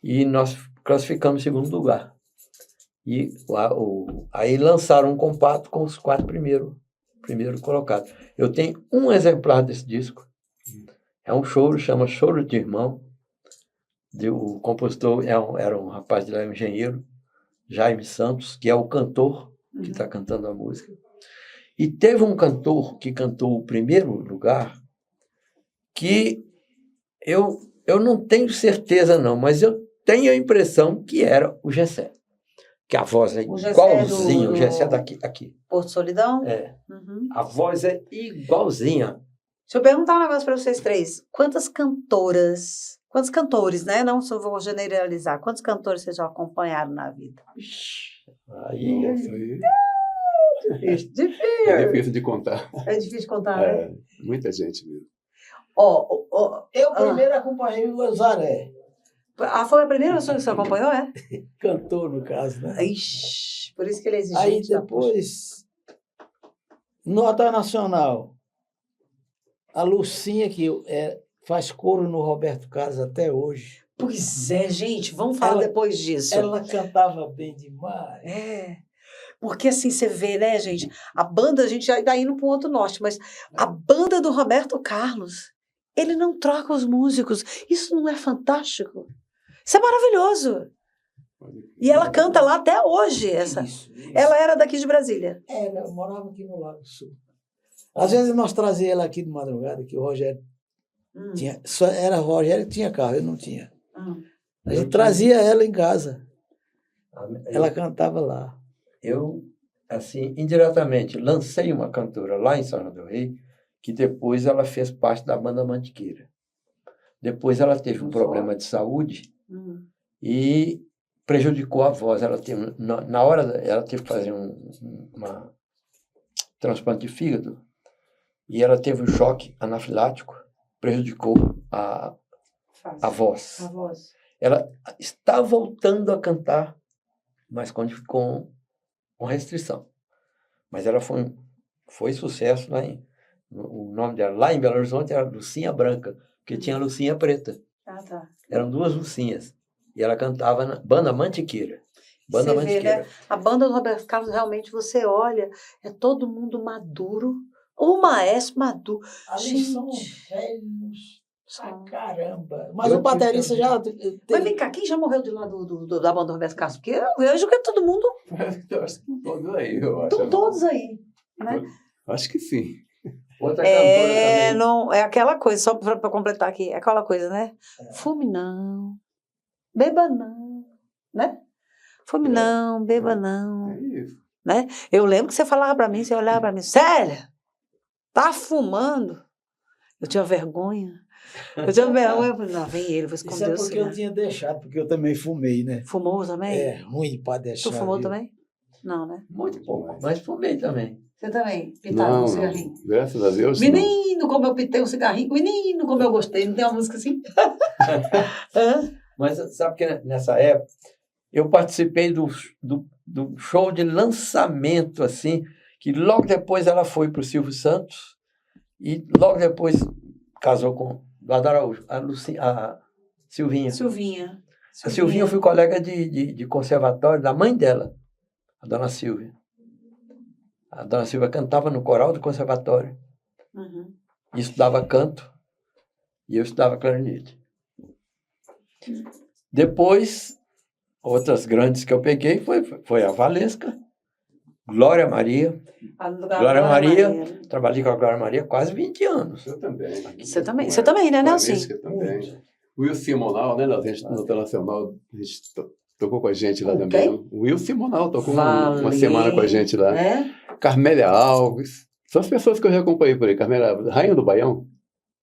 e nós classificamos em segundo lugar. E aí lançaram um compacto com os 4 primeiro colocados. Eu tenho um exemplar desse disco. É um choro, chama Choro de Irmão. O compositor era um rapaz de lá, um engenheiro, Jaime Santos, que é o cantor que está cantando a música. E teve um cantor que cantou o primeiro lugar, que eu não tenho certeza não, mas eu tenho a impressão que era o Gessé. Que a voz é igualzinha, o Gessé daqui. Aqui. Porto Solidão? É. A voz é igualzinha. Deixa eu perguntar um negócio para vocês 3. Quantos cantores, né? Não só vou generalizar. Quantos cantores vocês já acompanharam na vida? Aí Difícil. É difícil de contar. É difícil de contar, né? Muita gente mesmo. Eu primeiro acompanhei o Ozaré. Foi a primeira pessoa que você acompanhou, é? Cantor, no caso, né? Ixi, por isso que ele é exigente. Aí depois, Nota Nacional, a Lucinha, que faz coro no Roberto Carlos até hoje. Pois é, gente, vamos falar depois disso. Ela cantava bem demais. Porque assim, você vê, né, gente? A banda, a gente já está indo para um outro norte, mas a banda do Roberto Carlos, ele não troca os músicos. Isso não é fantástico? Isso é maravilhoso. E ela canta lá até hoje. Isso. Ela era daqui de Brasília. Ela morava aqui no Lago Sul. Às vezes nós trazíamos ela aqui de madrugada, que o Rogério tinha. Só era o Rogério que tinha carro, eu não tinha. A gente trazia ela em casa. Ela cantava lá. Eu, assim, indiretamente, lancei uma cantora lá em São João del Rei, que depois ela fez parte da banda Mantiqueira. Depois ela teve um problema de saúde e prejudicou a voz. Ela teve, na hora, ela teve que fazer uma transplante de fígado e ela teve um choque anafilático, prejudicou a voz. Ela está voltando a cantar, mas com restrição. Mas ela foi sucesso lá o nome dela lá em Belo Horizonte era Lucinha Branca, porque tinha a Lucinha Preta. Tá. Eram 2 Lucinhas. E ela cantava na banda Mantiqueira. Banda Mantiqueira. Vê, né? A banda do Roberto Carlos, realmente, você olha, é todo mundo maduro. O maestro maduro. Ali são velhos pra caramba. Mas o baterista já... Mas vem cá, quem já morreu de lá da banda do Roberto Carlos? Porque eu vejo que é todo mundo... Eu acho que todos aí, eu acho. Estão todos aí, né? Acho que sim. Outra cantora também. Não, é aquela coisa, só para completar aqui, é aquela coisa, né? Fume não, beba não, né? Fume não, beba não. É isso. Né? Eu lembro que você falava para mim, você olhava para mim, Célia, tá fumando? Eu tinha vergonha. Eu falei, não, vem ele, vou esconder o Isso é porque cigarro. eu tinha deixado, porque eu também fumei, né? Fumou também? É ruim para deixar. Tu fumou viu? também? Não, né? Muito pouco, mas fumei também. Você também? Pitava um cigarrinho? Graças a Deus. Menino, como eu pitei um cigarrinho. Menino, como eu gostei. Não tem uma música assim? Mas sabe que nessa época eu participei do show de lançamento, assim, que logo depois ela foi para o Silvio Santos e logo depois casou com Eduardo Araújo, a Silvinha. A Silvinha eu fui colega de conservatório da mãe dela, a dona Silvia. A dona Silvia cantava no coral do conservatório. E estudava canto e eu estudava clarinete. Depois, outras grandes que eu peguei foi a Valesca, Glória Maria. Glória Maria, trabalhei com a Glória Maria quase 20 anos. Eu também. Você também, né, Nelson? Também. O Wilson Monal, né, na Nacional, a gente tocou com a gente lá Com também. quem? O Will Simonal tocou Valeu. uma semana com a gente lá. É? Carmélia Alves. São as pessoas que eu já acompanhei por aí. Carmélia Alves, Rainha do Baião.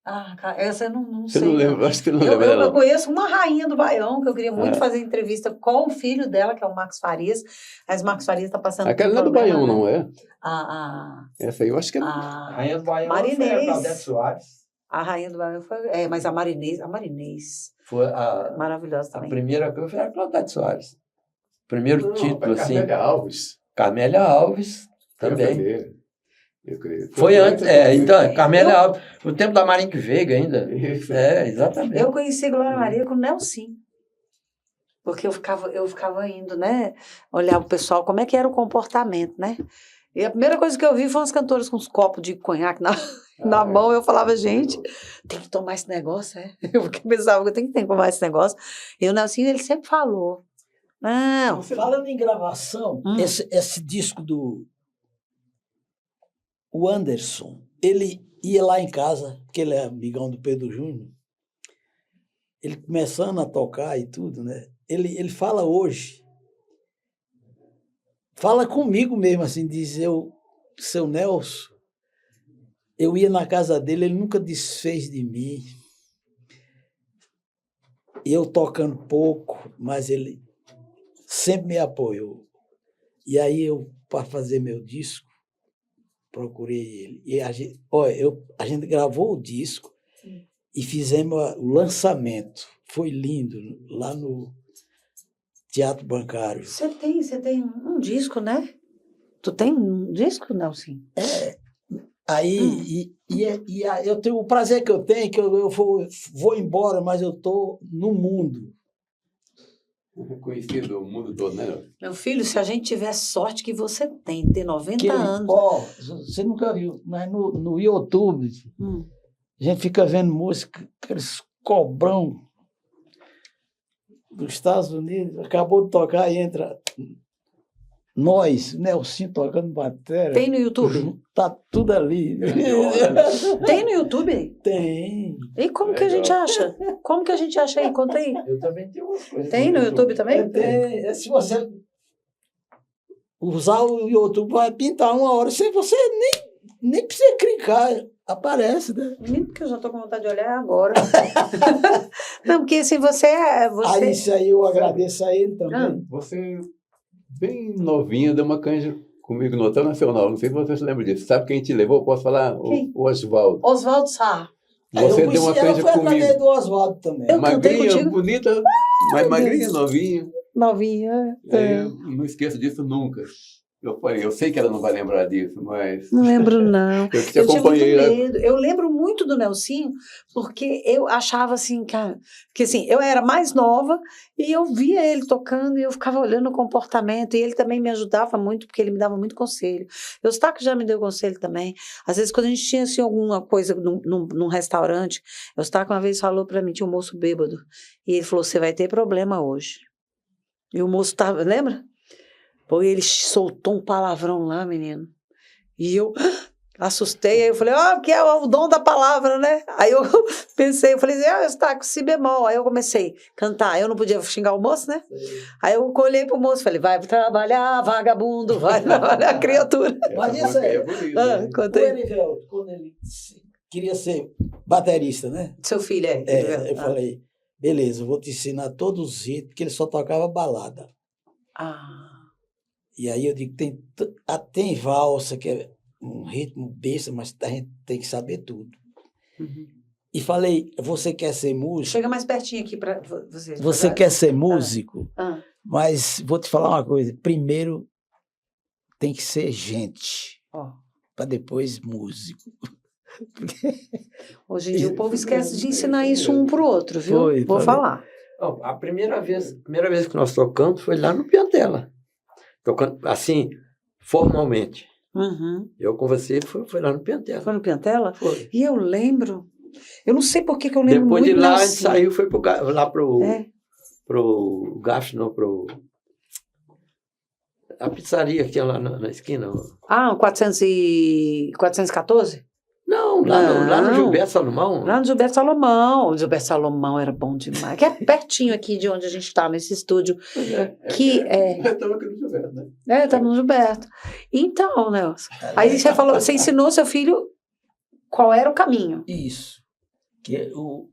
Ah, essa eu não Você sei. não lembra? Acho que você não Eu, lembra eu, dela. eu conheço uma rainha do Baião, que eu queria muito É. fazer entrevista com o filho dela, que é o Max Farias. Mas o Max Farias está passando Aquela por não é do problema, Baião, né? não é? A, Essa aí eu acho que é. a, Rainha do Baião Marinês. foi a Claudete Soares. a rainha do Baião foi... mas a Marinês, Foi a maravilhosa também. primeira coisa foi a Claudete Soares. Primeiro Não, título, foi assim. Carmélia Alves. Carmélia Alves também. Eu creio. Foi antes, então, Carmélia Eu- Alves, no tempo da Marinque Veiga ainda. Isso. Exatamente. Eu conheci Glória Maria com o Nelson. Porque eu ficava indo, né? Olhar o pessoal, como é que era o comportamento, né? E a primeira coisa que eu vi foram os cantores com os copos de conhaque na mão. Eu falava, gente, tem que tomar esse negócio, é? Eu pensava que eu tenho que tomar esse negócio. E o Nelson, ele sempre falou, não, Falando em gravação, esse disco do o Anderson, ele ia lá em casa, porque ele é amigão do Pedro Júnior, ele começando a tocar e tudo, né? Ele fala hoje, fala comigo mesmo, assim, diz, seu Nelson, eu ia na casa dele, ele nunca desfez de mim, eu tocando pouco, mas ele sempre me apoiou. E aí eu, para fazer meu disco, procurei ele. E a gente gravou o disco e fizemos o lançamento. Foi lindo, lá no Teatro Bancário. você tem um disco, né? Tu tem um disco, Nelson? Aí eu tenho o prazer que eu tenho, que eu vou embora, mas eu estou no mundo. Conhecido o mundo todo, né? Meu filho, se a gente tiver sorte que você tem, ter 90 anos. Você nunca viu, mas no YouTube, a gente fica vendo música, aqueles cobrão dos Estados Unidos, acabou de tocar e entra nós, Nelson tocando bateria. Tem no YouTube? Tá tudo ali. Tem no YouTube? Tem. E como que a gente acha? Como que a gente acha aí? Conta aí. Eu também tenho umas coisas. Tem no YouTube também? Tem. Se você usar o YouTube, vai pintar uma hora sem você nem precisa clicar. Aparece, né? Menino, porque eu já tô com vontade de olhar agora. Não, porque assim, você... Aí isso aí eu agradeço a ele também. Você, bem novinha, deu uma canja comigo no Hotel Nacional. Não sei se você se lembra disso. Sabe quem te levou? Posso falar? Quem? O Oswaldo. Oswaldo Sá. Você Eu deu uma conheci ela, canja foi através comigo. do Oswaldo também. Eu cantei Magrinha, contigo. bonita, mas magrinha, novinha. Novinha. Eu não esqueço disso nunca. Eu falei, eu sei que ela não vai lembrar disso, mas Não lembro, não. eu que te Eu tinha muito acompanhei. medo. Eu lembro muito do Nelsinho, porque eu achava assim, cara, que assim, eu era mais nova e eu via ele tocando e eu ficava olhando o comportamento e ele também me ajudava muito, porque ele me dava muito conselho. O Eustáquio já me deu conselho também. Às vezes, quando a gente tinha assim, alguma coisa num restaurante, o Eustáquio uma vez falou para mim, tinha um moço bêbado, e ele falou, você vai ter problema hoje. E o moço tava, lembra? Pô, ele soltou um palavrão lá, menino. E eu assustei, aí eu falei, que é o dom da palavra, né? Aí eu pensei, eu falei, está com si bemol. Aí eu comecei a cantar, eu não podia xingar o moço, né? Aí eu olhei pro moço e falei, vai trabalhar, vagabundo, vai trabalhar, criatura. Mas isso aí, Conta o aí. Erivelto, quando ele queria ser baterista, né? Seu filho é. Eu falei, beleza, eu vou te ensinar todos os ritmos, porque ele só tocava balada. E aí eu digo, tem valsa, que é um ritmo besta, mas a gente tem que saber tudo. Uhum. E falei, você quer ser músico? Chega mais pertinho aqui para você. Você quer ser músico? Ah. Mas vou te falar uma coisa, primeiro tem que ser gente, para depois músico. Hoje em dia o povo esquece de ensinar isso um pro outro, viu? Vou falar. A primeira vez que nós tocamos foi lá no Piantela. Tocando assim, formalmente. Uhum. Eu com você foi lá no Piantela. Foi no Piantela? Foi. E eu lembro, eu não sei por que eu lembro Depois muito de lá, a gente Nelson. saiu, foi lá pro Gasto, não, a pizzaria que tinha lá na esquina. 414? Não, Salomão, lá no Gilberto Salomão. Lá no Gilberto Salomão. O Gilberto Salomão era bom demais. Que é pertinho aqui de onde a gente está, nesse estúdio. Estamos aqui no Gilberto, né? Estamos no Gilberto. Então, Nelson, aí você ensinou seu filho qual era o caminho. Isso. Que o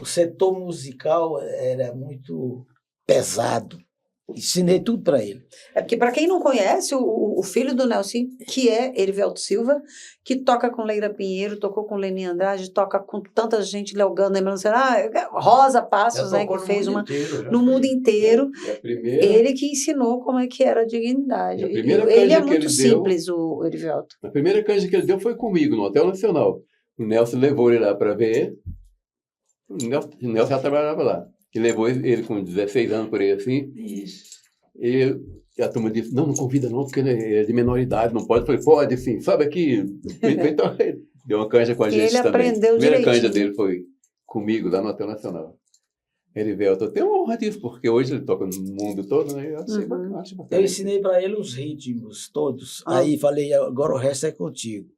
setor musical era muito pesado. Ensinei tudo para ele. É porque, para quem não conhece, o filho do Nelson, que é Erivelto Silva, que toca com Leira Pinheiro, tocou com Leni Andrade, toca com tanta gente, Léo Gana, Rosa Passos, né, que fez no mundo inteiro. Ele que ensinou como é que era a dignidade. Ele é muito simples, o Erivelto. A primeira canja que ele deu foi comigo, no Hotel Nacional. O Nelson levou ele lá para ver. O Nelson já trabalhava lá. E levou ele com 16 anos por aí, assim. Isso. E a turma disse, não convida não, porque ele é de menor idade, não pode. Eu falei, pode sim, sabe aqui. Então ele deu uma canja com a gente ele também. Aprendeu a primeira direitinho. canja dele foi comigo, lá no Hotel Nacional. Erivelto, eu tenho uma honra disso, porque hoje ele toca no mundo todo, né? Eu achei bacana, acho bacana. Eu ensinei para ele os ritmos todos. Aí falei, agora o resto é contigo.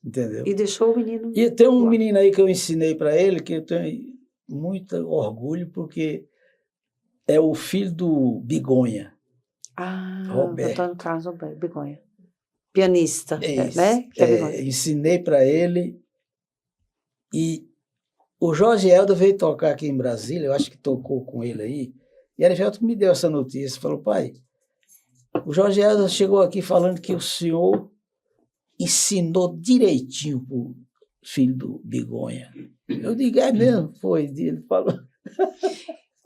Entendeu? E deixou o menino... E tem um menino aí que eu ensinei para ele, que eu tenho muito orgulho, porque é o filho do Bigonha. Roberto. Antônio Carlos Roberto Bigonha. Pianista, Isso. né? Que é Bigonha. Ensinei para ele. E o Jorge Helder veio tocar aqui em Brasília, eu acho que tocou com ele aí. E Erivelto me deu essa notícia, falou, pai, o Jorge Helder chegou aqui falando que o senhor ensinou direitinho pro filho do Bigonha. Eu digo, é mesmo? Foi, ele falou.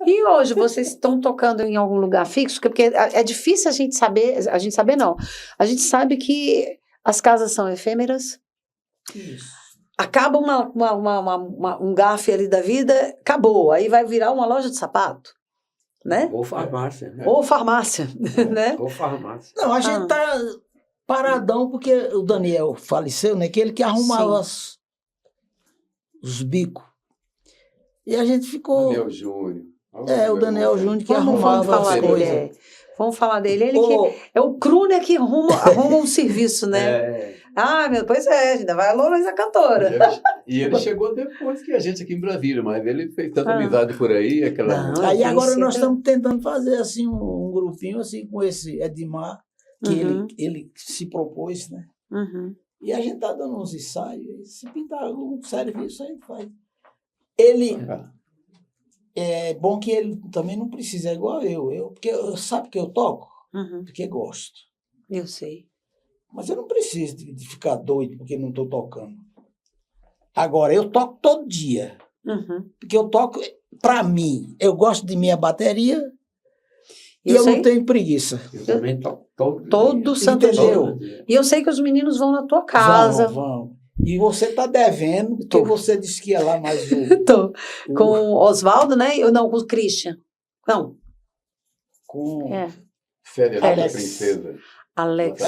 E hoje vocês estão tocando em algum lugar fixo? Porque é difícil a gente saber não. A gente sabe que as casas são efêmeras. Isso. Acaba um gafe ali da vida, acabou. Aí vai virar uma loja de sapato, né? Ou farmácia. Né? Ou farmácia, né? Ou farmácia. Não, a gente tá paradão porque o Daniel faleceu, né? Que ele que arrumava os bicos. E a gente ficou... Daniel Júnior. o Daniel Júnior que arrumava as coisas. Vamos falar dele. Ele que é o crooner que arruma um serviço, né? Pois é, ainda vai a Lourdes, a cantora. E ele chegou depois que a gente aqui em Brasília, mas ele fez tanta amizade por aí. Aí agora nós estamos tentando fazer assim um grupinho assim com esse Edmar, que ele se propôs, né? E a gente está dando uns ensaios, se pintar algum serviço, a gente faz. Ele... É bom que ele também não precisa, é igual porque sabe que eu toco? Porque gosto. Eu sei. Mas eu não preciso de ficar doido porque não estou tocando. Agora, eu toco todo dia. Porque eu toco, para mim, eu gosto de minha bateria e eu não tenho preguiça. Eu também toco todo santo dia. E eu sei que os meninos vão na tua casa. Vão. E você está devendo, porque você disse que ia lá mais Tô. Com o Oswaldo, né? Não, com o Christian. Não. Com... Félix da Princesa. Alex.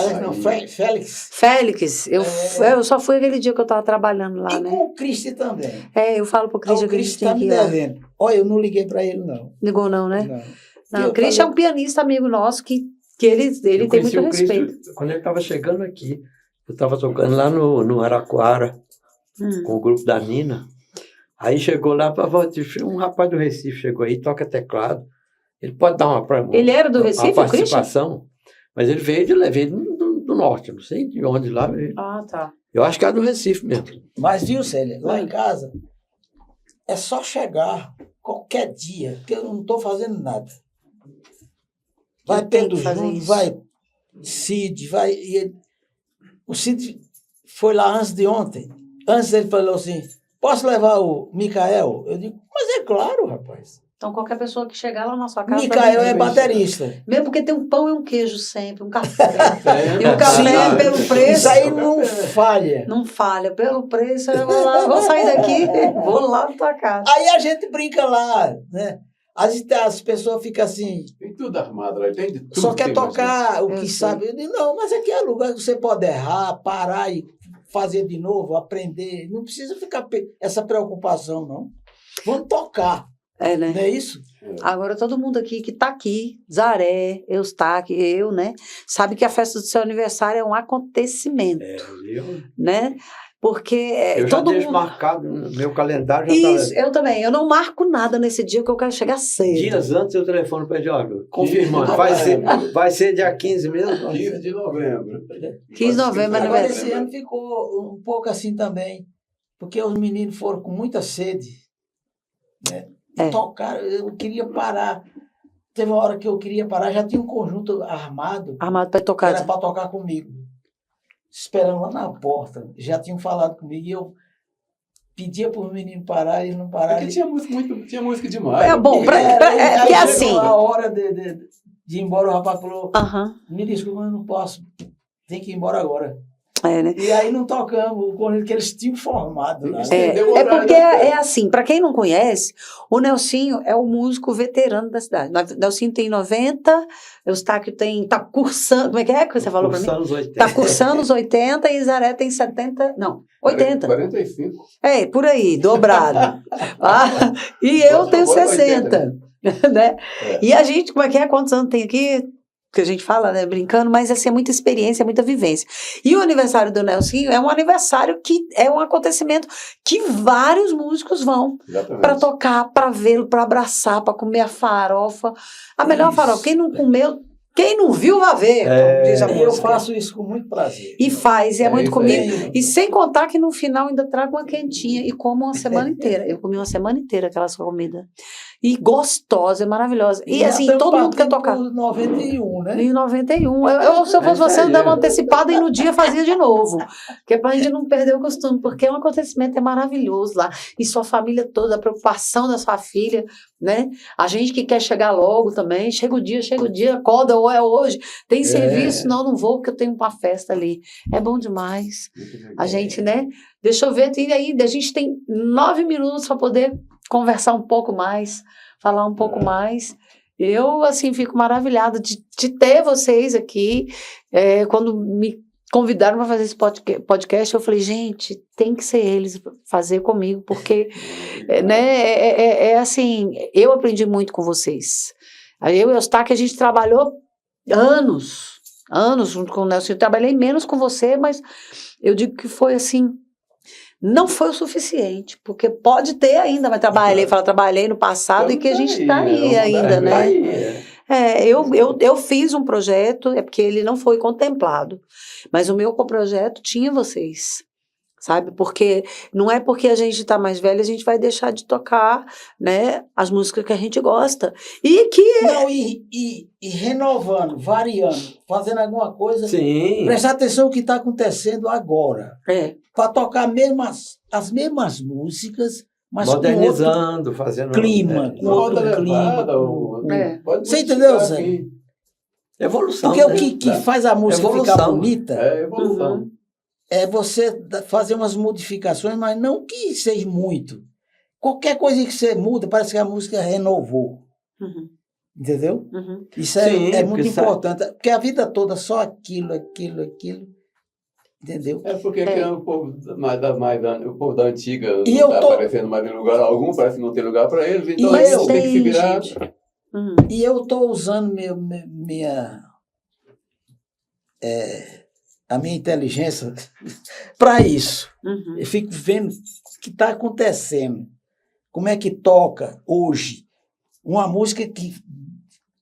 Félix. Félix. Eu só fui aquele dia que eu estava trabalhando lá, né? E com o Christian também. Eu falo pro Christian que a gente tem que ir lá. Devendo. Olha, eu não liguei para ele, não. Ligou não, né? Não, o Christian é um pianista amigo nosso que ele tem muito respeito. Quando ele estava chegando aqui, eu estava tocando lá no Araquara, com o grupo da Nina. Aí chegou lá, um rapaz do Recife chegou aí, toca teclado. Ele pode dar uma Ele era do Recife, participação, mas ele veio do norte, não sei de onde lá veio. Tá. Eu acho que era do Recife mesmo. Mas viu, Célia, lá em casa, é só chegar qualquer dia, porque eu não estou fazendo nada. Vai Pedro Júnior, vai Cid, vai... O Cid foi lá antes de ontem. Antes ele falou assim, posso levar o Micael? Eu digo, mas é claro, rapaz. Então qualquer pessoa que chegar lá na sua casa... Micael é baterista. Mesmo porque tem um pão e um queijo sempre, um café. E o café, pelo preço... Isso aí não falha. Não falha. Pelo preço, eu vou lá, vou sair daqui, vou lá na tua casa. Aí a gente brinca lá, né? As pessoas ficam assim... Tem tudo armado lá, tem de tudo. Só quer tocar o que sabe. Eu digo, não, mas aqui é lugar que você pode errar, parar e fazer de novo, aprender. Não precisa ficar essa preocupação, não. Vamos tocar. né? Não é isso? Agora, todo mundo aqui que está aqui, Zaré, Eustáquio, eu, né? Sabe que a festa do seu aniversário é um acontecimento, né? Porque Eu já todo deixo mundo... marcado no meu calendário. Isso, eu também. Eu não marco nada nesse dia que eu quero chegar cedo. Dias antes eu telefono para ele, olha, confirmando, vai ser dia 15 mesmo? 15 de novembro. 15 de novembro, Agora, aniversário. esse ano ficou um pouco assim também, porque os meninos foram com muita sede, né? Tocaram, eu queria parar. Teve uma hora que eu queria parar, já tinha um conjunto armado, Armado para tocar. era para tocar comigo. Esperando lá na porta. Já tinham falado comigo e eu pedia para os meninos parar e eles não pararam. Porque tinha música demais. É bom, porque Aí é chegou assim. a hora de ir embora, o rapaz falou, Aham. me desculpa, eu não posso, tem que ir embora agora. Né? E aí não tocamos o conjunto que eles tinham formado. Né? É porque é assim, para quem não conhece, o Nelsinho é o músico veterano da cidade. Nelsinho tem 90, Eustáquio tá cursando, como é que você falou para mim? Cursando os 80. Tá cursando os 80 e Zaré tem 70, não, 80. 45. Por aí, dobrado. E eu tenho 60, né? E a gente, como é que é? Quantos anos tem aqui? Que a gente fala, né, brincando, mas assim, é muita experiência, é muita vivência. E o aniversário do Nelsinho é um aniversário que é um acontecimento que vários músicos vão para tocar, para vê-lo, para abraçar, para comer a farofa. A melhor farofa. Quem não comeu, quem não viu, vai ver, como diz a E eu música. faço isso com muito prazer. E faz, e é muito comigo. aí. E sem contar que no final ainda trago uma quentinha e como uma semana inteira. Eu comi uma semana inteira aquela sua comida. E gostosa, é maravilhosa. E já assim, estamos todo mundo quer partindo tocar. pro 91, né? Em 91. Se eu fosse você, eu dava uma antecipada e no dia fazia de novo. Que é pra gente não perder o costume, porque é um acontecimento, é maravilhoso lá. E sua família toda, a preocupação da sua filha, né? A gente que quer chegar logo também, chega o dia, acorda, ou é hoje. Tem serviço? Não vou, porque eu tenho uma festa ali. É bom demais. A gente, né? Deixa eu ver, a gente tem 9 minutos para poder conversar um pouco mais, falar um pouco mais. Eu, assim, fico maravilhada de ter vocês aqui. Quando me convidaram para fazer esse podcast, eu falei, gente, tem que ser eles fazer comigo, porque, né, assim, eu aprendi muito com vocês. Eu e o Eustáquio, a gente trabalhou anos junto com o Nelson. Eu trabalhei menos com você, mas eu digo que foi assim, não foi o suficiente, porque pode ter ainda, mas trabalhei no passado e que a gente está aí ainda, né? Eu fiz um projeto, é porque ele não foi contemplado, mas o meu projeto tinha vocês, sabe? Porque não é porque a gente está mais velho, a gente vai deixar de tocar, né, as músicas que a gente gosta. E que... Não, e renovando, variando, fazendo alguma coisa. Sim. Prestar atenção no que está acontecendo agora. Para tocar as mesmas músicas, mas modernizando, fazendo clima, com outro clima. Você entendeu, Zé? Evolução. Porque o que faz a música ficar bonita é evolução. É você fazer umas modificações, mas não que seja muito. Qualquer coisa que você muda, parece que a música renovou. Entendeu? Isso é muito importante. Porque a vida toda só aquilo. Entendeu? Porque o povo o povo da antiga não está aparecendo mais em lugar algum, parece que não tem lugar para eles, então eles têm que se virar. E eu estou usando a minha inteligência para isso. Eu fico vendo o que está acontecendo. Como é que toca hoje uma música que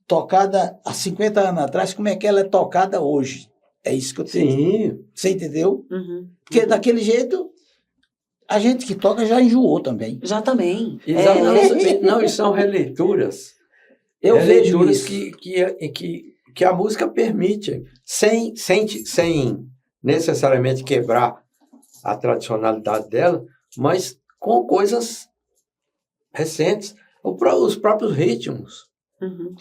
tocada há 50 anos atrás, como é que ela é tocada hoje? É isso que eu tenho. Sim. Você entendeu? Porque daquele jeito, a gente que toca já enjoou também. Já também. Não, e são releituras. Eu vejo isso. Que a música permite, sem necessariamente quebrar a tradicionalidade dela, mas com coisas recentes. Os próprios ritmos.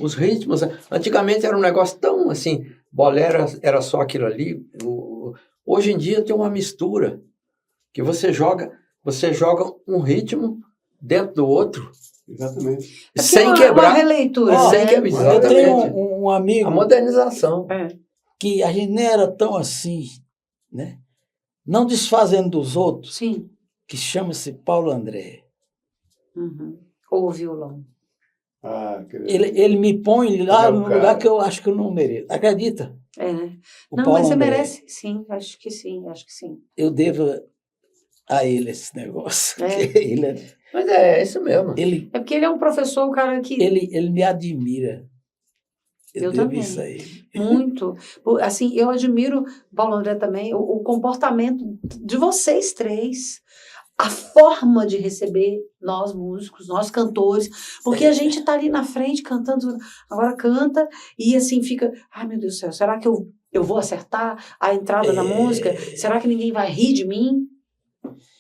Os ritmos, antigamente era um negócio tão assim, bolero era só aquilo ali. Hoje em dia tem uma mistura, que você joga um ritmo dentro do outro. Exatamente. Sem quebrar. Uma releitura. Sem quebrar. Eu tenho um amigo. A modernização. Que a gente nem era tão assim, né? Não desfazendo dos outros. Sim. Que chama-se Paulo André. Ou o violão? Ele me põe lá Ele é o no cara. lugar que eu acho que eu não mereço. Acredita? É, né? O Não, Paulo mas você André, merece, sim. Acho que sim, acho que sim. eu devo a ele esse negócio. É. porque ele, Mas é isso mesmo. ele, É porque ele é um professor, um cara que... ele me admira. Eu devo também. isso a ele. Muito. Assim, eu admiro, Paulo André também, o comportamento de vocês três. A forma de receber nós músicos, nós cantores, porque a gente tá ali na frente cantando, agora canta e assim fica, ai meu Deus do céu, será que eu vou acertar a entrada da música? Será que ninguém vai rir de mim?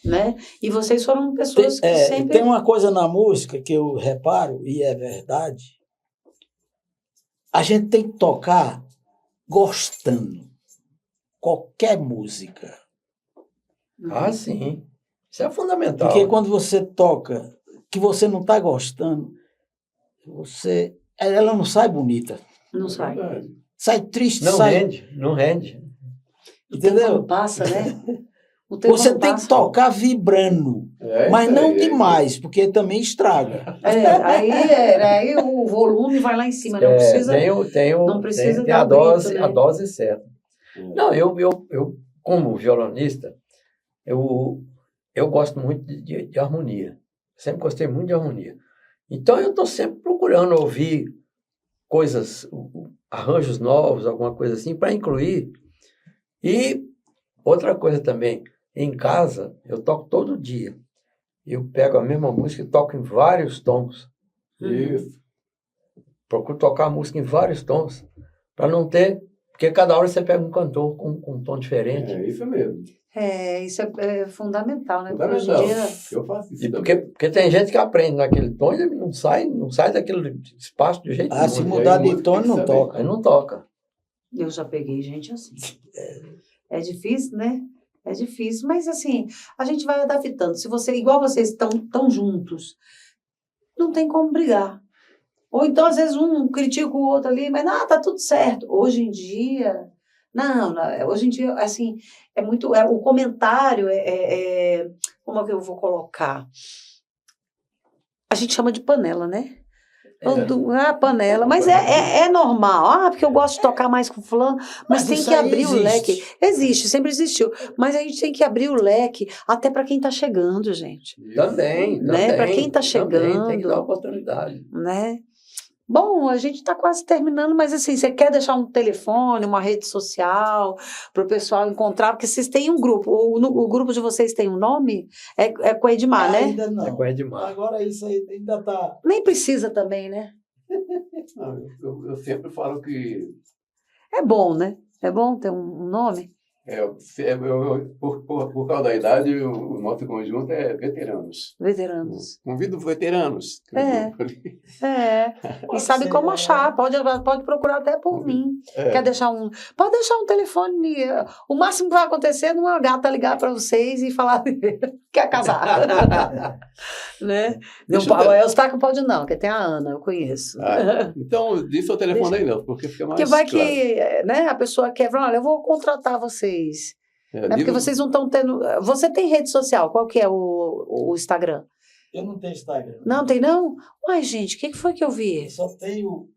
Né? E vocês foram pessoas que sempre... Tem uma coisa na música que eu reparo, e é verdade, a gente tem que tocar gostando. Qualquer música. Ah, sim. Isso é fundamental. Porque quando você toca que você não está gostando, ela não sai bonita. Não sai. Sai triste, Não sai. rende, não rende. O tempo Entendeu? não passa, né? O tempo Você não tem passa. que tocar vibrando, mas não demais, porque também estraga. Aí o volume vai lá em cima, não precisa... não precisa tem dar a um grito, dose, né? a dose certa. Não, eu como violonista, eu gosto muito de harmonia. Sempre gostei muito de harmonia. Então eu estou sempre procurando ouvir coisas, arranjos novos, alguma coisa assim, para incluir. E outra coisa também, em casa eu toco todo dia. Eu pego a mesma música e toco em vários tons. Isso. Procuro tocar a música em vários tons, para não ter... Porque cada hora você pega um cantor com um tom diferente. É isso mesmo. Isso é fundamental, né? Porque hoje em Fundamental. dia... Eu faço isso E também. porque tem gente que aprende naquele tom e ele não sai daquele espaço de jeito nenhum. Se aí mudar a de música tom, tem que não saber. toca. Aí não toca. Eu já peguei gente assim. É difícil, né? É difícil, mas assim, a gente vai adaptando. Se você, igual vocês estão tão juntos, não tem como brigar. Ou então, às vezes, um critica o outro ali, mas não, tá tudo certo. Hoje em dia, não, hoje em dia, assim, é muito. O comentário como é que eu vou colocar? A gente chama de panela, né? Panela, mas é normal. Porque eu gosto de tocar mais com fulano, mas tem isso que aí abrir o existe. leque. Existe, sempre existiu. Mas a gente tem que abrir o leque até para quem está chegando, gente. Também. Né? Para quem está Também, chegando. tem que dar oportunidade. Né? Bom, a gente está quase terminando, mas assim, você quer deixar um telefone, uma rede social para o pessoal encontrar? Porque vocês têm um grupo. O grupo de vocês tem um nome? É com o Edmar, né? Ainda não. É com Edmar. Agora isso aí ainda está... Nem precisa também, né? Não, eu sempre falo que É bom, né? É bom ter um nome. por causa da idade, o nosso conjunto é veteranos. Veteranos. Convido veteranos. E sabe como achar. Pode procurar até por mim. Quer deixar pode deixar um telefone. O máximo que vai acontecer é uma gata ligar para vocês e falar que quer casar. Né? O Eustáquio pode não, porque tem a Ana, eu conheço. Então, diz seu telefone aí, não, porque fica mais Porque vai claro. que né, a pessoa quer falar, olha, eu vou contratar vocês. Porque vocês não estão tendo... Você tem rede social? Qual que é o Instagram? Eu não tenho Instagram. Não tem, não? Uai, gente, o que foi que eu vi? Eu só tenho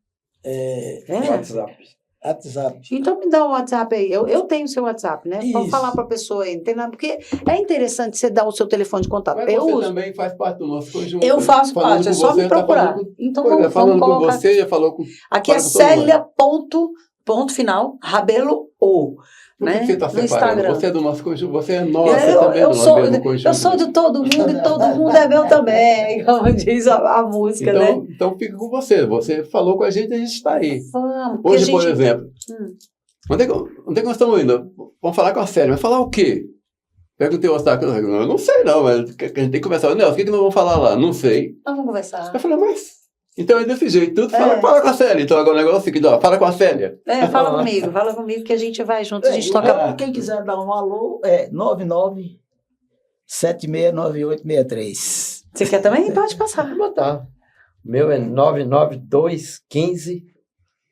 WhatsApp. WhatsApp. Então me dá o WhatsApp aí. Eu tenho o seu WhatsApp, né? Vamos Isso. falar para a pessoa aí. Não tem nada, porque é interessante você dar o seu telefone de contato. Mas Eu você uso. também faz parte do nosso conjunto. Eu faço Falando parte, é com só você, me tá procurar. falando com- Então Pois é, vamos falando com colocar. você, já falou com... Aqui é fala com todo mundo. Célia, ponto final, Rabelo O. Por que Né? que você está No separando? Instagram. Você é do nosso conjunto, você é nossa Eu também do mesmo conjunto. eu sou de todo mundo e todo mundo é meu também, como diz a música, né? Então fica com você. Você falou com a gente está aí. Vamos. porque Hoje, a gente... por exemplo, onde é que nós estamos indo? Vamos falar com a Célia. Mas falar o quê? Perguntei ao Eustáquio. Eu não sei não, mas a gente tem que conversar. Nelson, o que nós vamos falar lá? Não sei. Nós vamos conversar. Eu falei, mas... Então é desse jeito. Tudo fala com a Célia. Então agora o negócio é o seguinte, ó, fala com a Célia. Fala comigo que a gente vai junto, a gente toca... Quem quiser dar um alô, é 99769863. Você quer também? Pode passar. Vou botar. O meu é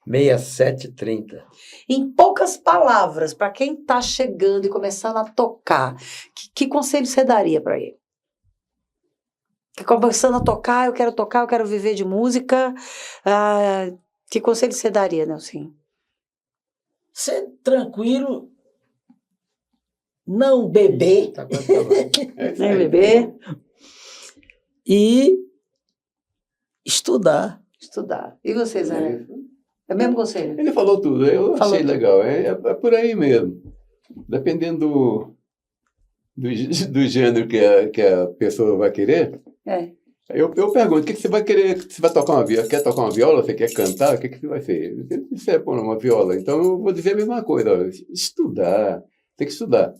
992156730. Em poucas palavras, para quem está chegando e começando a tocar, que conselho você daria para ele? começando a tocar, eu quero viver de música. Que conselho você daria, Nelson? Ser tranquilo, não beber. Tá quase acabando. Nem beber, E estudar. estudar. E você, Zé? É o mesmo conselho? Ele falou tudo, eu Falou achei tudo. legal. É por aí mesmo. Dependendo do gênero que a pessoa vai querer, É. eu pergunto, o que você vai querer? Você vai tocar uma viola? Quer tocar uma viola? Você quer cantar? O que você vai ser? Se ele disser, pô, uma viola, então eu vou dizer a mesma coisa. Olha, estudar, tem que estudar.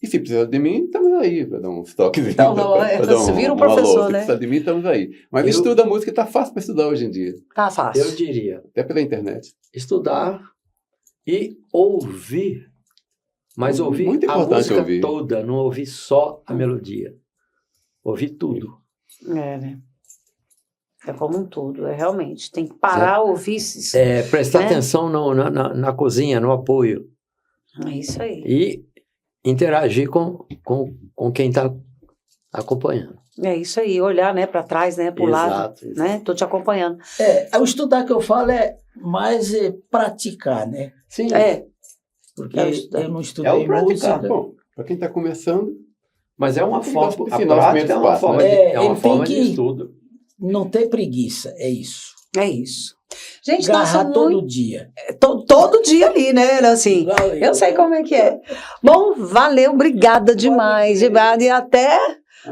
E se precisar de mim, estamos aí para dar uns toques. Então, você vira um professor, né? Se precisar de mim, estamos aí. Mas Eu- estuda a música, está fácil para estudar hoje em dia. Tá fácil. Eu diria, Até pela internet. estudar e ouvir. Mas ouvir Muito a importante música ouvir. toda, não ouvir só a melodia. Ouvir tudo. É, né? É como um todo, é realmente. Tem que parar, ouvir. Prestar Né? atenção na cozinha, no apoio. É isso aí. E interagir com quem está acompanhando. É isso aí. Olhar, né, para trás, né, pro lado. Exato. Né? Tô te acompanhando. O estudar que eu falo é mais praticar, né? Sim. Porque É o estudar. eu não É estudei o praticar. música. Bom, para quem está começando, Mas é uma Tem forma. que A ensinar os prática primeiros é uma passos, forma, né? de, é uma Ele tem forma de que- estudo. Não ter preguiça, é isso. É isso. Gente, nós Agarrar somos todo dia. todo dia ali, né, assim. Igual Eu sei como é que é. Bom, valeu, obrigada demais. E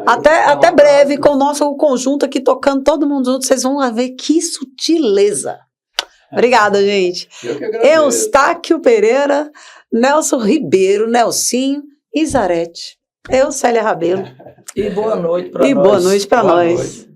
até breve com o nosso conjunto aqui tocando todo mundo junto. Vocês vão ver que sutileza. Obrigada, gente. eu que agradeço. Eustáquio Pereira, Nelson Ribeiro, Nelsinho e Zarete. Eu, Célia Rabelo. E boa noite para nós. E boa noite para Boa nós. noite.